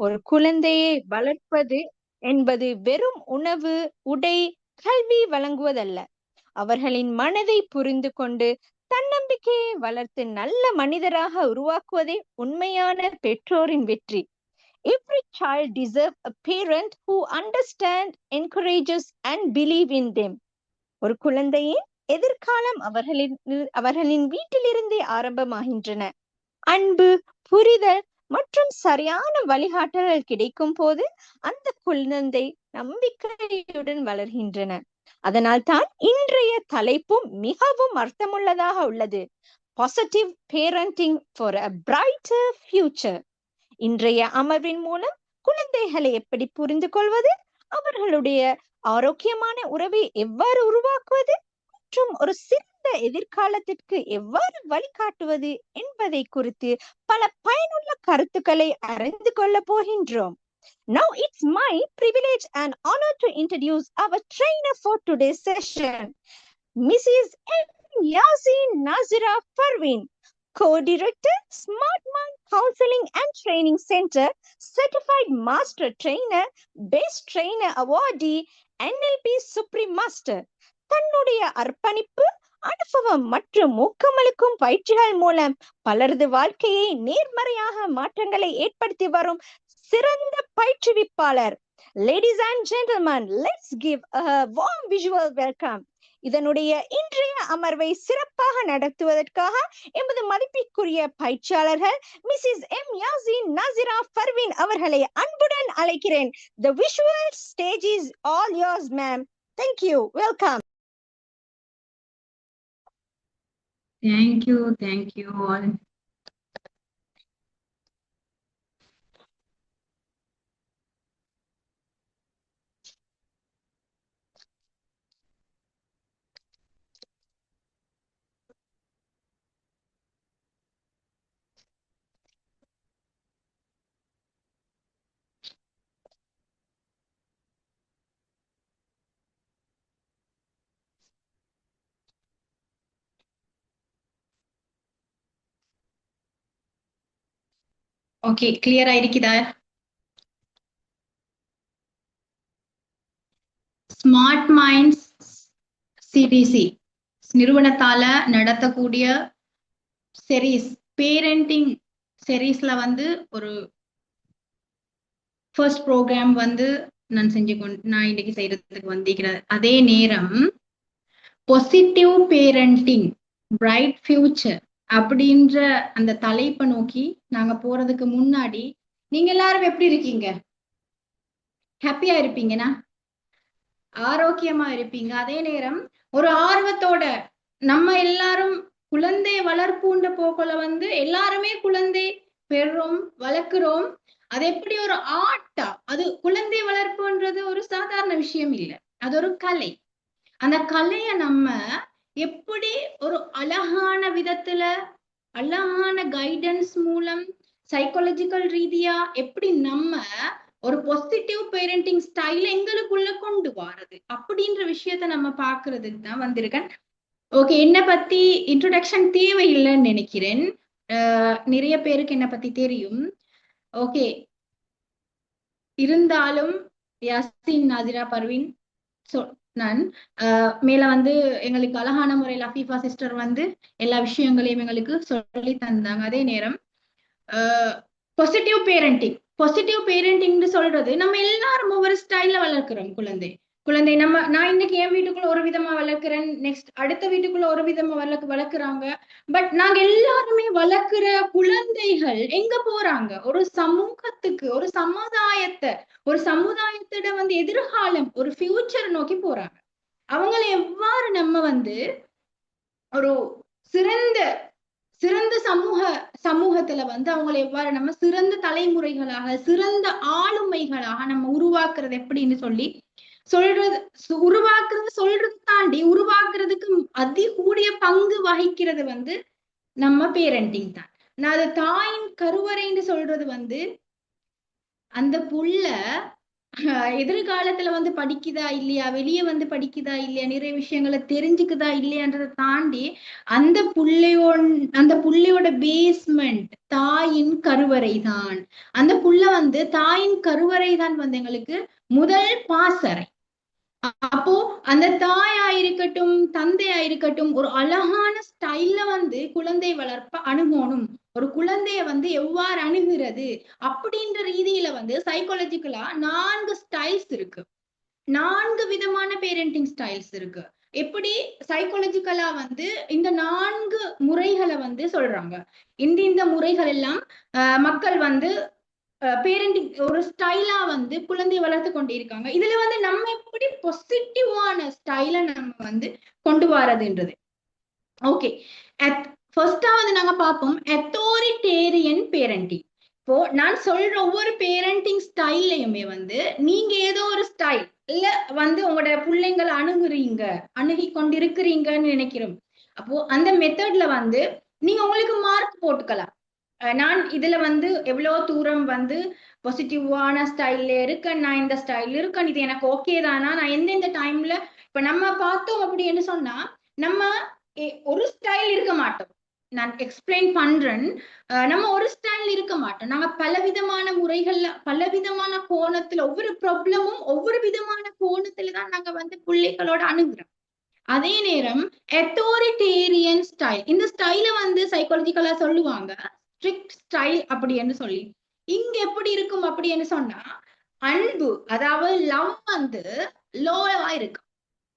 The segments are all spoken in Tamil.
ஒரு குழந்தையை வளர்ப்பது என்பது வெறும் உணவு, உடை, கல்வி வழங்குவதல்ல. அவர்களின் மனதை புரிந்து கொண்டு தன்னம்பிக்கையை வளர்த்து நல்ல மனிதராக உருவாக்குவதே உண்மையான பெற்றோரின் வெற்றி. Every child deserves a parent who understands, encourages and believes in them. ஒரு குழந்தையின் எதிர்காலம் அவர்களின் வீட்டிலிருந்தே ஆரம்பமாகின்றன. அன்பு, புரிதல் மற்றும் சரியான வழிகாட்டல்கள் கிடைக்கும் போது அந்த குழந்தை நம்பிக்கையுடன் வளர்கின்றன. அதனால் தான் இன்றைய தலைப்பும் மிகவும் அர்த்தமுள்ளதாக உள்ளது. Positive parenting for a brighter future. இன்றைய அமர்வின் மூலம் குழந்தைகளை எப்படி புரிந்து கொள்வது, அவர்களுடைய ஆரோக்கியமான உறவை எவ்வாறு உருவாக்குவது மற்றும் ஒரு சிறந்த எதிர்காலத்திற்கு எவ்வாறு வழிகாட்டுவது என்பதை குறித்து பல பயனுள்ள கருத்துக்களை அறிந்து கொள்ள போகின்றோம். Now it's my privilege and honor to introduce our trainer for today's session, Mrs. M. Yasin Nazira Parveen, Co-Director, Smart Mind Counseling and Training Center, Certified Master Trainer, Best Trainer Awardee, NLP Supreme Master. தன்னுடைய அர்ப்பணிப்பு, அனுபவம் மற்றும் ஊக்கமளிக்கும் பயிற்சிகள் மூலம் பலரது வாழ்க்கையை நேர்மறையாக மாற்றங்களை ஏற்படுத்தி வரும் சிறந்த பயிற்றுவிப்பாளர். Ladies and gentlemen, let's give a warm visual welcome. இதனுடைய இன்றைய அமர்வை சிறப்பாக நடத்துவதற்காக எமது மதிப்பிற்குரிய பயிற்சியாளர்கள் மிஸ்ஸஸ் எம் யாசின் நாசிரா பர்வீன் அவர்களை அன்புடன் அழைக்கிறேன். The visual stage is all yours, ma'am. Thank you. Welcome. Thank you all. Okay, clear ஆயிருக்குதா? ஸ்மார்ட் மைண்ட்ஸ் சிடிசி நிறுவனத்தால நடத்தக்கூடிய செரீஸ், பேரண்டிங் செரீஸ்ல வந்து ஒரு ஃபர்ஸ்ட் ப்ரோக்ராம் வந்து நான் இன்னைக்கு செய்யறதுக்கு வந்திருக்கிறேன். அதே நேரம் பாசிட்டிவ் பேரண்டிங் பிரைட் ஃபியூச்சர் அப்படின்ற அந்த தலைப்பை நோக்கி நாங்க போறதுக்கு முன்னாடி நீங்க எல்லாரும் எப்படி இருக்கீங்க? ஹாப்பியா இருப்பீங்கன்னா, ஆரோக்கியமா இருப்பீங்க. அதே நேரம் ஒரு ஆர்வத்தோட நம்ம எல்லாரும் குழந்தை வளர்ப்புன்ற போக்குல வந்து எல்லாருமே குழந்தை பெறுறோம், வளர்க்கிறோம். அது எப்படி ஒரு ஆர்ட்டா, அது குழந்தை வளர்ப்புன்றது ஒரு சாதாரண விஷயம் இல்லை, அது ஒரு கலை. அந்த கலைய நம்ம எப்படி ஒரு அழகான விதத்துல, அழகான கைடன்ஸ் மூலம், சைக்காலஜிக்கல் ரீதியா எப்படி நம்ம ஒரு பாசிட்டிவ் பேரண்டிங் ஸ்டைல எங்களுக்குள்ள கொண்டு வாரது அப்படின்ற விஷயத்த நம்ம பாக்குறதுக்கு தான் வந்திருக்கேன். ஓகே, என்ன பத்தி இன்ட்ரோடக்ஷன் தேவையில்லைன்னு நினைக்கிறேன். நிறைய பேருக்கு என்ன பத்தி தெரியும். ஓகே, இருந்தாலும் யாசின் நாசிரா பர்வீன் நான் மேல வந்து எங்களுக்கு அழகான முறையில் அஃபீஃபா சிஸ்டர் வந்து எல்லா விஷயங்களையும் எங்களுக்கு சொல்லி தந்தாங்க. அதே நேரம் பாசிட்டிவ் பேரண்டிங்னு சொல்றது, நம்ம எல்லாரும் ஒவ்வொரு ஸ்டைல்ல வளர்க்கிறோம் குழந்தை நான் இன்னைக்கு என் வீட்டுக்குள்ள ஒரு விதமா வளர்க்கிறேன், நெக்ஸ்ட் அடுத்த வீட்டுக்குள்ள ஒரு விதமா வளர்க்குறாங்க. பட் நாங்க எல்லாருமே வளர்க்கிற குழந்தைகள் எங்க போறாங்க? ஒரு சமூகத்துக்கு, ஒரு சமுதாயத்திட வந்து எதிர்காலம், ஒரு ஃபியூச்சர் நோக்கி போறாங்க. அவங்களை எவ்வாறு நம்ம வந்து ஒரு சிறந்த சமூகத்துல வந்து அவங்களை எவ்வாறு நம்ம சிறந்த தலைமுறைகளாக, சிறந்த ஆளுமைகளாக நம்ம உருவாக்குறது எப்படின்னு சொல்றது தாண்டி உருவாக்குறதுக்கு அதிகூடிய பங்கு வகிக்கிறது வந்து நம்ம பேரண்டிங் தான். நான் அது தாயின் கருவறைன்னு சொல்றது வந்து அந்த புள்ள எதிர்காலத்துல வந்து படிக்குதா இல்லையா, வெளியே வந்து படிக்குதா இல்லையா, நிறைய விஷயங்களை தெரிஞ்சுக்குதா இல்லையான்றதை தாண்டி அந்த புள்ளையோட பேஸ்மெண்ட் தாயின் கருவறை தான். அந்த புள்ள வந்து தாயின் கருவறை தான் வந்து எங்களுக்கு முதல் பாசறை. அப்போ அந்த தாயா இருக்கட்டும் தந்தையா இருக்கட்டும் ஒரு அழகான ஸ்டைல்ல வந்து குழந்தை வளர்ப்ப அணுகணும். ஒரு குழந்தைய வந்து எவ்வாறு அணுகிறது அப்படின்ற ரீதியில வந்து சைக்காலஜிக்கலா 4 ஸ்டைல்ஸ் இருக்கு. 4 விதமான பேரண்டிங் ஸ்டைல்ஸ் இருக்கு. எப்படி சைக்காலஜிக்கலா வந்து இந்த 4 முறைகளை வந்து சொல்றாங்க. இந்த முறைகள் எல்லாம் மக்கள் வந்து பேரண்டிங் ஒரு ஸ்டைலா வந்து குழந்தை வளர்த்து கொண்டு இருக்காங்க. இதுல வந்து நம்ம எப்படி பாசிட்டிவான ஸ்டைல நம்ம வந்து கொண்டு வரதுன்றது. ஓகே, ஃபர்ஸ்டாவது நாங்க பார்ப்போம் அத்தாரிட்டேரியன் பேரண்டிங். இப்போ நான் சொல்ற ஒவ்வொரு பேரண்டிங் ஸ்டைல்லையுமே வந்து நீங்க ஏதோ ஒரு ஸ்டைல் இல்ல வந்து உங்களோட பிள்ளைங்களை அணுகி கொண்டிருக்கிறீங்கன்னு நினைக்கிறோம். அப்போ அந்த மெத்தட்ல வந்து நீங்க உங்களுக்கு மார்க் போட்டுக்கலாம். நான் இதுல வந்து எவ்வளவு தூரம் வந்து பாசிட்டிவான ஸ்டைல்ல இருக்கேன், நான் இந்த ஸ்டைல் இருக்கேன், இது எனக்கு ஓகே தானா, நான் எந்தெந்த டைம்ல இப்ப நம்ம பார்த்தோம் அப்படின்னு சொன்னா நம்ம ஒரு ஸ்டைல் இருக்க மாட்டோம். நான் எக்ஸ்பிளைன் பண்றேன். நம்ம ஒரு ஸ்டைல் இருக்க மாட்டோம். நாங்க பலவிதமான முறைகள்ல பலவிதமான கோணத்துல ஒவ்வொரு ப்ராப்ளமும் ஒவ்வொரு விதமான கோணத்துல தான் நாங்க வந்து பிள்ளைகளோட அணுகுறோம். அதே நேரம் அத்தாரிட்டேரியன் ஸ்டைல், இந்த ஸ்டைல வந்து சைக்காலஜிக்கலா சொல்லுவாங்க ஸ்ட்ரிக்ட் ஸ்டைல் அப்படின்னு சொல்லி. இங்க எப்படி இருக்கும் அப்படின்னு சொன்னா அன்பு, அதாவது லவ் வந்து லோவா இருக்கு.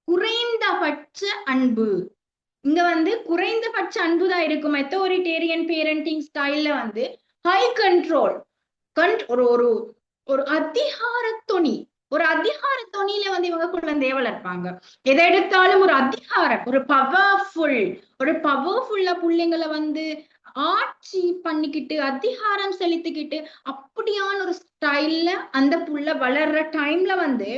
குறைந்தபட்ச அன்பு, இங்க வந்து குறைந்தபட்ச அன்புதான் இருக்கும். அத்தாரிட்டேரியன் பேரண்டிங் ஸ்டைல்ல வந்து ஹை கண்ட்ரோல், ஒரு ஒரு ஒரு அதிகார தொனி, ஒரு அதிகார தொனியில வந்து இவங்க குழந்தைய வளர்ப்பாங்க. எதை எடுத்தாலும் ஒரு அதிகாரம், ஒரு பவர்ஃபுல்லா பிள்ளைங்களை வந்து ஆட்சி பண்ணிக்கிட்டு அதிகாரம் செலுத்திக்கிட்டு அப்படியான ஒரு ஸ்டைல்ல அந்த புள்ள வளர்ற டைம்ல வந்து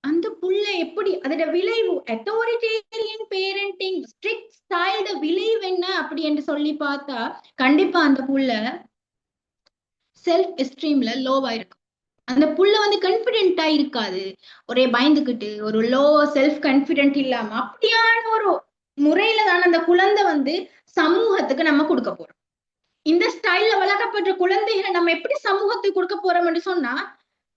அந்த புள்ள எப்படி அதோட விளைவு அத்தாரிட்டேரியன் பேரண்டிங் ஸ்ட்ரிக்ட் ஸ்டைல் விளைவு என்ன அப்படி என்று சொல்லி பார்த்தா கண்டிப்பா அந்த புள்ள செல்ஃப் எஸ்டீம்ல லோவா இருக்கும். அந்த புள்ள வந்து கான்பிடென்ட்டா இருக்காது. ஒரே பயந்துகிட்டு ஒரு லோ செல்ஃப் கான்பிடென்ட் இல்லாம அப்படியான ஒரு முறையில தான் அந்த குழந்தை வந்து சமூகத்துக்கு நம்ம கொடுக்க போறோம். இந்த ஸ்டைல்ல வளர்க்கப்படுற குழந்தைகளை நம்ம எப்படி சமூகத்துக்கு கொடுக்க போறோம்னு சொன்னா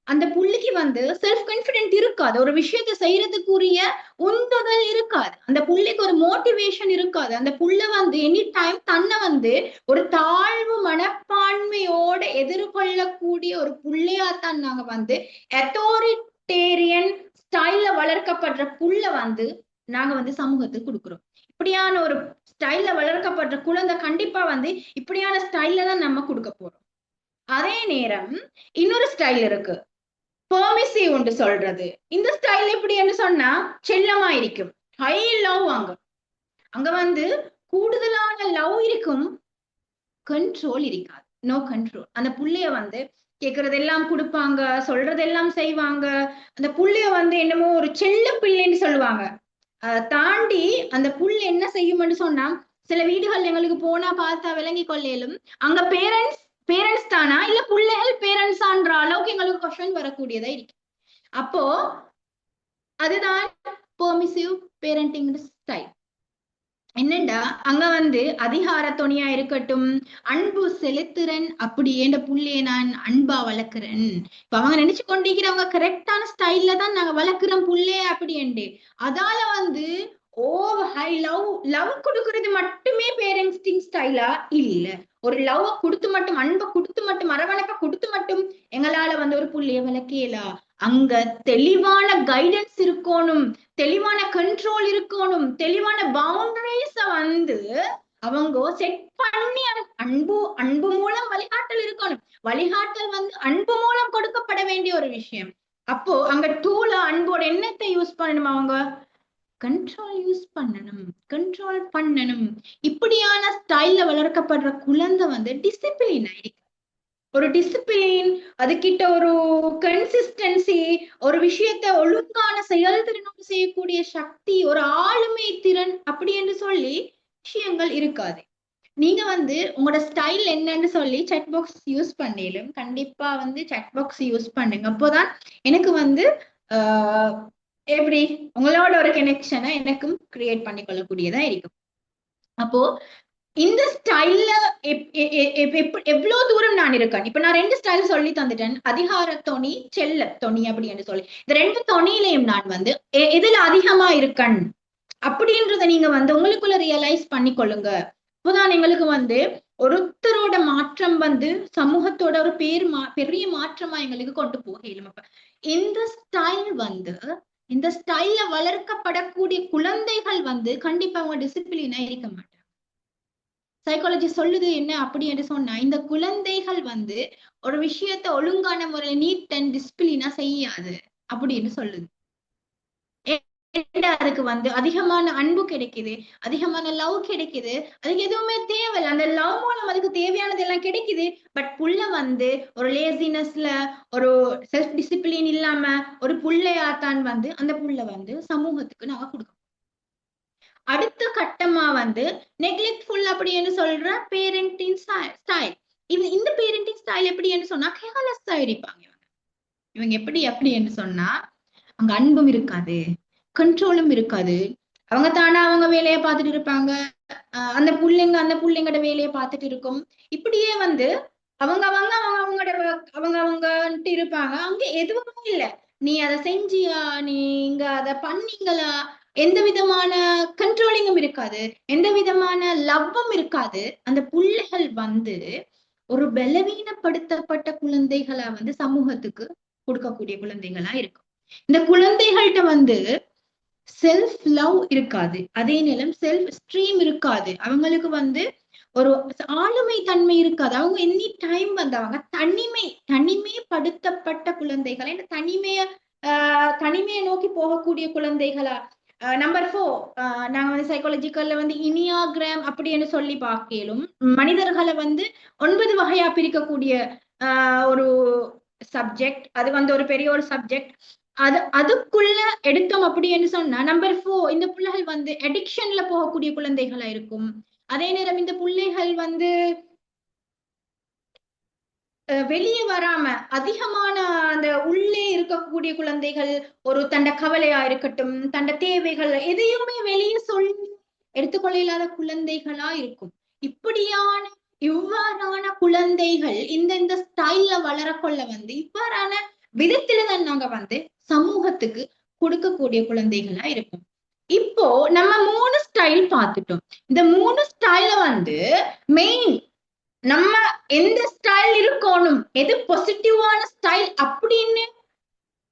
அந்த புள்ளிக்கு வந்து செல்ஃப் கான்பிடென்ட் இருக்காது. ஒரு விஷயத்தை செய்யறதுக்குரிய உந்துதல் இருக்காது. அந்த புள்ளிக்கு ஒரு மோட்டிவேஷன் இருக்காது. அந்த புள்ள வந்து எனி டைம் தன்னை வந்து ஒரு தாழ்வு மனப்பான்மையோட எதிர்கொள்ளக்கூடிய ஒரு புள்ளையாத்தான் நாங்க வந்து அத்தாரிட்டேரியன் ஸ்டைல்ல வளர்க்கப்படுற புள்ள வந்து நாங்க வந்து சமூகத்துக்கு கொடுக்குறோம். இப்படியான ஒரு ஸ்டைல்ல வளர்க்கப்படுற குழந்தை கண்டிப்பா வந்து இப்படியான ஸ்டைல்ல தான் நம்ம கொடுக்க போறோம். அதே நேரம் இன்னொரு ஸ்டைல் இருக்கு, பெர்மிசிவ் ஒன்று சொல்றது. இந்த ஸ்டைல் எப்படின்னு சொன்னா செல்லமா இருக்கும், ஹை லவ். அங்க வந்து கூடுதலான லவ் இருக்கும், கண்ட்ரோல் இருக்காது, நோ கண்ட்ரோல். அந்த புள்ளைய வந்து கேக்குறதெல்லாம் கொடுப்பாங்க, சொல்றதெல்லாம் செய்வாங்க. அந்த புள்ளைய வந்து என்னமோ ஒரு செல்ல பிள்ளைன்னு சொல்லுவாங்க. தாண்டி அந்த புள்ள என்ன செய்யும்னு சொன்னா சில வீடுகள் எங்களுக்கு போனா பார்த்தா விளங்கி கொள்ளையிலும் அங்க பேரண்ட்ஸ் தானா இல்ல பிள்ளைகள் பேரண்ட்ஸான்ற அளவுக்கு எங்களுக்கு கொஸ்டின் வரக்கூடியதா இருக்கு. அப்போ அதுதான் பெர்மிசிவ் பேரண்டிங் ஸ்டைல். என்னண்டா அங்க வந்து அதிகார துணியா இருக்கட்டும், அன்பு செலுத்துறன், அப்படி என்ற புள்ளைய நான் அன்பா வளர்க்கிறேன். இப்ப அவங்க நினைச்சு கொண்டிருக்கிறவங்க கரெக்டான ஸ்டைல்ல தான் நாங்க வளர்க்கிறோம் புள்ளைய அப்படி என்று. அதால வந்து ஹை லவ் கொடுக்கறது மட்டுமே பேரண்டிங் ஸ்டைலா இல்ல. ஒரு லவ் கொடுத்து மட்டும், அன்பை கொடுத்து மட்டும், அரவணைப்பை கொடுத்து மட்டும் எங்களால வந்து ஒரு புள்ளைய வளர்க்கலா. அங்க தெளிவான கைடன்ஸ் இருக்கணும், தெளிவான கண்ட்ரோல் இருக்கணும், தெளிவான பவுண்டரிஸ வந்து அவங்க செட் பண்ணி அன்பு மூலம் வழிகாட்டல் இருக்கணும். வழிகாட்டல் வந்து அன்பு மூலம் கொடுக்கப்பட வேண்டிய ஒரு விஷயம். அப்போ அங்க டூல அன்போட என்னத்தை யூஸ் பண்ணணும், அவங்க கண்ட்ரோல் யூஸ் பண்ணணும், கண்ட்ரோல் பண்ணணும். இப்படியான ஸ்டைல்ல வளர்க்கப்படுற குழந்தை வந்து டிசிப்ளின் ஆயிருக்கு. ஒரு டிசிப்ளின், அதுகிட்ட ஒரு கன்சிஸ்டன்சி, ஒரு விஷயத்தை ஒழுங்கான செயல்திறனோடு செய்யக்கூடிய சக்தி, ஒரு ஆளுமை திறன் அப்படி என்று சொல்லி விஷயங்கள் இருக்காது. நீங்க வந்து உங்களோட ஸ்டைல் என்னன்னு சொல்லி chat பாக்ஸ் யூஸ் பண்ணிலும் கண்டிப்பா வந்து chat பாக்ஸ் யூஸ் பண்ணுங்க. அப்போதான் எனக்கு வந்து ஆஹ் எப்படி உங்களோட ஒரு கனெக்ஷனை எனக்கும் கிரியேட் பண்ணி கொள்ளக்கூடியதா இருக்கும். அப்போ இந்த ஸ்டைல்ல எவ்வளவு தூரம் நான் இருக்கேன். இப்ப நான் 2 ஸ்டைல் சொல்லி தந்துட்டேன். அதிகார தொனி, செல்ல தொனி அப்படின்னு சொல்லி இந்த 2 தொனியிலையும் நான் வந்து எதுல அதிகமா இருக்கேன் அப்படின்றத நீங்க வந்து உங்களுக்குள்ள ரியலைஸ் பண்ணி கொள்ளுங்க. இப்போதான் எங்களுக்கு வந்து ஒருத்தரோட மாற்றம் வந்து சமூகத்தோட ஒரு பெரிய மாற்றமா எங்களுக்கு கொண்டு போக இயலும். அப்ப இந்த ஸ்டைல் வந்து இந்த ஸ்டைல்ல வளர்க்கப்படக்கூடிய குழந்தைகள் வந்து கண்டிப்பா அவங்க டிசிப்ளினா இருக்க மாட்டாங்க. சைக்காலஜி சொல்லுது என்ன அப்படி என்று சொன்னா, இந்த குழந்தைகள் வந்து ஒரு விஷயத்த ஒழுங்கான முறையில் நீட் அண்ட் டிசிப்ளினா செய்யாது அப்படின்னு சொல்லுது. அதுக்கு வந்து அதிகமான அன்பு கிடைக்குது, அதிகமான லவ் கிடைக்குது, அதுக்கு எதுவுமே தேவையில்லை. அந்த லவ் மூலம் அதுக்கு தேவையானது எல்லாம் கிடைக்குது. பட் புள்ள வந்து ஒரு லேசினஸ்ல ஒரு செல்ஃப் டிசிப்ளின் இல்லாம ஒரு புள்ளையாத்தான் வந்து அந்த புள்ள வந்து சமூகத்துக்கு நாங்க கொடுக்கணும். அடுத்த கட்டமா வந்து நெக்லெக்ட்ஃபுல் அப்படின்னு சொல்ற பேரண்டிங் ஸ்டைல். இந்த பேரண்டிங் ஸ்டைல் எப்படின்னு சொன்னா கேர்லெஸ்ஸா இருப்பாங்க. இவங்க எப்படி அப்படின்னு சொன்னா அங்க அன்பும் இருக்காது, கண்ட்ரோலும் இருக்காது. அவங்க தானா அவங்க வேலையை பார்த்துட்டு இருப்பாங்க. அந்த புள்ளைங்கட வேலையை பார்த்துட்டு இருக்கும். இப்படியே வந்து அவங்கன்ட்டு இருப்பாங்க. அங்க எதுவுமே இல்ல. நீ அதை செஞ்சியா, நீங்க அதை பண்ணீங்களா, எந்த விதமான கண்ட்ரோலிங்கும் இருக்காது, எந்த விதமான லவ்வும் இருக்காது. அந்த புள்ளைகள் வந்து ஒரு பலவீனப்படுத்தப்பட்ட குழந்தைகளா வந்து சமூகத்துக்கு கொடுக்கக்கூடிய குழந்தைகளா இருக்கும். இந்த குழந்தைகள்கிட்ட வந்து செல்ஃப் லவ் இருக்காது, அதே நேரம் செல்ஃப் ஸ்ட்ரீம் இருக்காது. அவங்களுக்கு வந்து ஒரு ஆளுமை தன்மை இருக்காது. அவங்க எனி டைம் வந்து அவங்க தனிமைப்படுத்தப்பட்ட குழந்தைகளை தனிமையை நோக்கி போகக்கூடிய குழந்தைகளா. நம்பர் 4 நாங்க வந்து சைக்காலஜிக்கல்ல வந்து இனியாகிராம் அப்படின்னு சொல்லி பார்க்கலும் மனிதர்களை வந்து 9 வகையா பிரிக்கக்கூடிய ஒரு சப்ஜெக்ட். அது வந்து ஒரு பெரிய ஒரு சப்ஜெக்ட். அதுக்குள்ள எடுத்தோம் அப்படின்னு சொன்னா நம்பர் 4 இந்த பிள்ளைகள் வந்து அடிக்ஷன்ல போகக்கூடிய குழந்தைகளா இருக்கும். அதே நேரம் இந்த பிள்ளைகள் வந்து வெளியே வராம அதிகமான அந்த உள்ளே இருக்கக்கூடிய குழந்தைகள் ஒரு தண்ட கவலையா இருக்கட்டும், தண்ட தேவைகள் எதையுமே வெளியே சொல்லி எடுத்துக்கொள்ள இல்லாத குழந்தைகளா இருக்கும். இவ்வாறான குழந்தைகள் இந்த ஸ்டைல்ல வளரக்கொள்ள வந்து இவ்வாறான விதத்துல தான் நாங்க வந்து சமூகத்துக்கு கொடுக்கக்கூடிய குழந்தைகளா இருக்கும். இப்போ நம்ம 3 ஸ்டைல் பார்த்துட்டோம். இந்த 3 ஸ்டைல வந்து மெயின் நம்ம எந்த ஸ்டைல் இருக்கணும், எது பாசிட்டிவான ஸ்டைல் அப்படின்னு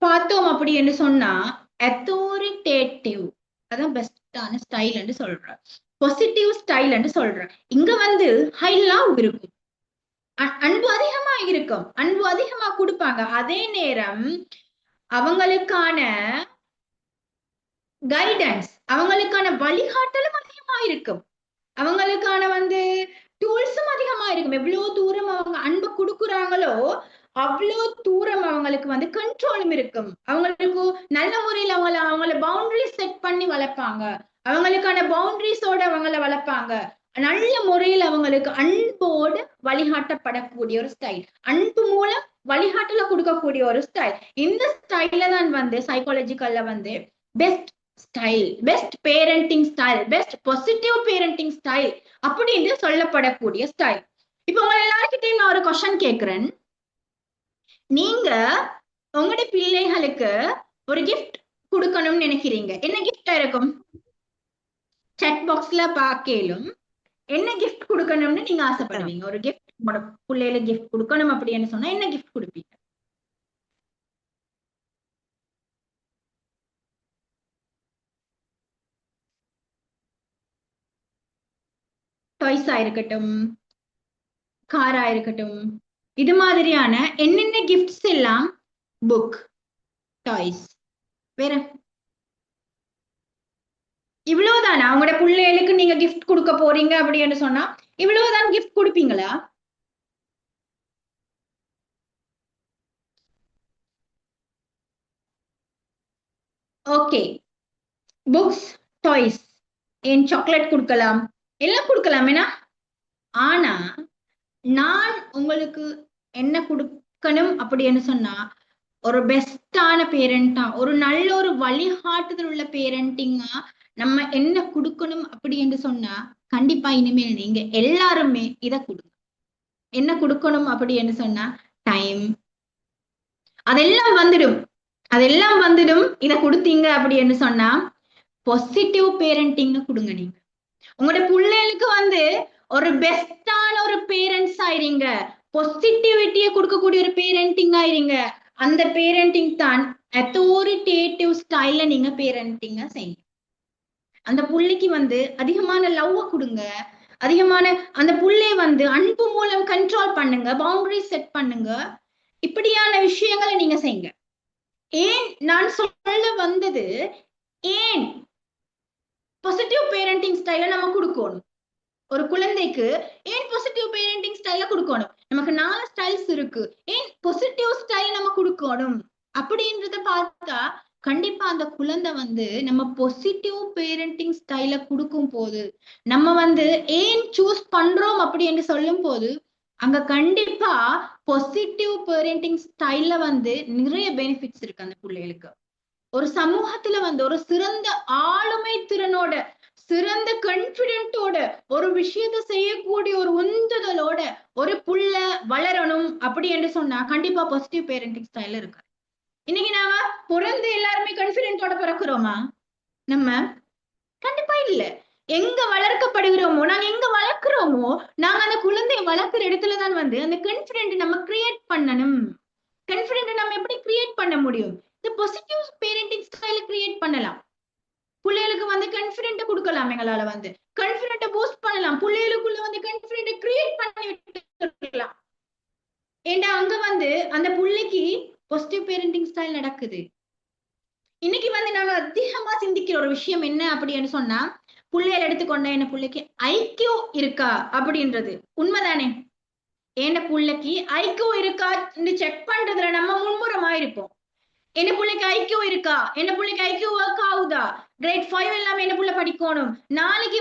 பார்த்தோம் அப்படின்னு சொன்னா அத்தாரிட்டேட்டிவ் அதான் பெஸ்டான ஸ்டைல் என்று சொல்றேன். பாசிட்டிவ் ஸ்டைல் என்று சொல்றேன். இங்க வந்து ஹை லவ் இருக்கும், அன்பு அதிகமா இருக்கும், அன்பு அதிகமா கொடுப்பாங்க. அதே நேரம் அவங்களுக்கான கைடன்ஸ், அவங்களுக்கான வழிகாட்டலும் அதிகமா இருக்கும். அவங்களுக்கான வந்து டூல்ஸும் அதிகமா இருக்கும். எவ்வளவு தூரம் அவங்க அன்பு கொடுக்குறாங்களோ அவ்வளவு தூரம் அவங்களுக்கு வந்து கண்ட்ரோலும் இருக்கும். அவங்களுக்கு நல்ல முறையில் அவங்கள பவுண்டரி செட் பண்ணி வளர்ப்பாங்க. அவங்களுக்கான பவுண்டரிஸோட அவங்கள வளர்ப்பாங்க. நல்ல முறையில் அவங்களுக்கு அன்போடு வழிகாட்டப்படக்கூடிய ஒரு ஸ்டைல், அன்பு மூலம் வழிகாட்டல கொடுக்கக்கூடிய ஒரு ஸ்டைல். இந்த ஸ்டைல தான் வந்து சைக்காலஜிக்கல்ல வந்து best style, best parenting style, best positive parenting style அப்படின்னு சொல்லப்படக்கூடிய ஸ்டைல். இப்ப உங்க எல்லாருக்கிட்டையும் நான் ஒரு கொஸ்டின் கேட்கிறேன். நீங்க உங்களுடைய பிள்ளைகளுக்கு ஒரு கிஃப்ட் கொடுக்கணும்னு நினைக்கிறீங்க, என்ன கிஃப்டா இருக்கும்? சாட் பாக்ஸ்ல பாக்கலும் என்ன கிஃப்ட் கொடுக்கணும்னு நீங்க ஆசைப்படுவீங்க? ஒரு கிஃப்ட் உங்களோட பிள்ளைகளுக்கு கிஃப்ட் கொடுக்கணும் அப்படின்னு சொன்னா என்ன கிஃப்ட் கொடுப்பீங்க? டாய்ஸா இருக்கட்டும், காரா இருக்கட்டும், இது மாதிரியான என்னென்ன கிஃப்ட்ஸ் எல்லாம்? புக், டாய்ஸ், வேற இவ்வளவுதானா? அவங்களோட பிள்ளைகளுக்கு நீங்க கிஃப்ட் கொடுக்க போறீங்க அப்படின்னு சொன்னா இவ்வளவுதான் கிஃப்ட் கொடுப்பீங்களா? ஓகே, புக்ஸ், டாய்ஸ், ஏன் சாக்லேட் கொடுக்கலாம், எல்லாம் கொடுக்கலாம். ஏன்னா ஆனா நான் உங்களுக்கு என்ன கொடுக்கணும் அப்படின்னு சொன்னா, ஒரு பெஸ்டான பேரண்டா, ஒரு நல்ல ஒரு வழிகாட்டுதல் உள்ள பேரண்டிங்கா நம்ம என்ன கொடுக்கணும் அப்படி என்று சொன்னா, கண்டிப்பா இனிமேல் நீங்க எல்லாருமே இத கொடுங்க. என்ன கொடுக்கணும் அப்படி என்று சொன்னா, டைம், அதெல்லாம் வந்துடும். அதெல்லாம் வந்துடும். இத கொடுத்தீங்க அப்படி என்று சொன்னா, பாசிட்டிவ் பேரண்டிங் கொடுங்க. நீங்க உங்களோட பிள்ளைகளுக்கு ஒரு பெஸ்டான ஒரு பேரண்ட்ஸ் ஆயிருங்க. பாசிட்டிவிட்டியை கொடுக்கக்கூடிய ஒரு பேரண்டிங் ஆயிருங்க. அந்த பேரண்டிங் தான் அத்தாரிட்டேட்டிவ் ஸ்டைல்ல நீங்க பேரண்டிங்க செய்யுங்க. அந்த புள்ளைக்கு அதிகமான லவ் கொடுங்க. அதிகமான அந்த புள்ளை அன்பு மூலம் கண்ட்ரோல் பண்ணுங்க, பவுண்டரி செட் பண்ணுங்க. இப்படியான விஷயங்களை நீங்க செய்யுங்க. ஏன் நான் சொல்ல வந்தது, ஏன் பாசிட்டிவ் பேரண்டிங் ஸ்டைல நம்ம கொடுக்கணும் ஒரு குழந்தைக்கு? ஏன் பாசிட்டிவ் பேரண்டிங் ஸ்டைல கொடுக்கணும்? நமக்கு 4 ஸ்டைல்ஸ் இருக்கு. ஏன் பாசிட்டிவ் ஸ்டைல் நம்ம கொடுக்கணும் அப்படின்றத பார்த்தா, கண்டிப்பா அந்த குழந்தை நம்ம பாசிட்டிவ் பேரண்டிங் ஸ்டைல கொடுக்கும் போது, நம்ம ஏன் சூஸ் பண்றோம் அப்படி என்று சொல்லும் போது, அங்க கண்டிப்பா பாசிட்டிவ் பேரண்டிங் ஸ்டைல்ல நிறைய பெனிஃபிட்ஸ் இருக்கு அந்த பிள்ளைகளுக்கு. ஒரு சமூகத்துல ஒரு சிறந்த ஆளுமை திறனோட, சிறந்த கான்பிடென்ட்டோட, ஒரு விஷயத்தை செய்யக்கூடிய ஒரு உந்துதலோட ஒரு புள்ள வளரணும் அப்படி என்று சொன்னா, கண்டிப்பா பாசிட்டிவ் பேரண்டிங் ஸ்டைல் இருக்கு. இன்னைக்கு நாம பிறந்து எல்லாருமே கான்பிடென்ட்டோட பிறக்கிறோமா? நம்ம கண்டிப்பா இல்ல. எங்க வளர்க்கப்படுகிறோமோ, நாங்க எங்க வளர்க்கிறோமோ, நாங்க அந்த குழந்தையை வளர்க்கிற இடத்துலதான் அந்த கான்பிடென்ட் நம்ம கிரியேட் பண்ணணும். கான்பிடென்ட் நம்ம எப்படி கிரியேட் பண்ண முடியும்? இந்த பாசிட்டிவ் பேரண்டிங் ஸ்டைல கிரியேட் பண்ணலாம். பிள்ளைகளுக்கு கான்பிடென்ட் கொடுக்கலாம். எங்களால கான்பிடென்ட் பூஸ்ட் பண்ணலாம். பிள்ளைகளுக்குள்ள கான்பிடென்ட் கிரியேட் பண்ணி விட்டுலாம். ஏண்டா அங்க அந்த பிள்ளைக்கு பாசிட்டிவ் பேரண்டிங் ஸ்டைல் நடக்குது. இன்னைக்கு நாங்க அதிகமா சிந்திக்கிற ஒரு விஷயம் என்ன அப்படின்னு சொன்னா, பிள்ளைகள் எடுத்துக்கொண்ட என்ன பிள்ளைக்கு ஐக்கியூ இருக்கா அப்படின்றது உண்மைதானே? என்ன பிள்ளைக்கு ஐக்கியூ இருக்கா செக் பண்றதுல நம்ம மும்முரமா இருப்போம். என்ன பிள்ளைக்கு ஐக்கியூ இருக்கா, என்ன பிள்ளைக்கு ஐக்கியூ ஒர்க் ஆகுதா, கிரேட் 5 எல்லாம் என்ன பிள்ளை படிக்கணும், நாளைக்கு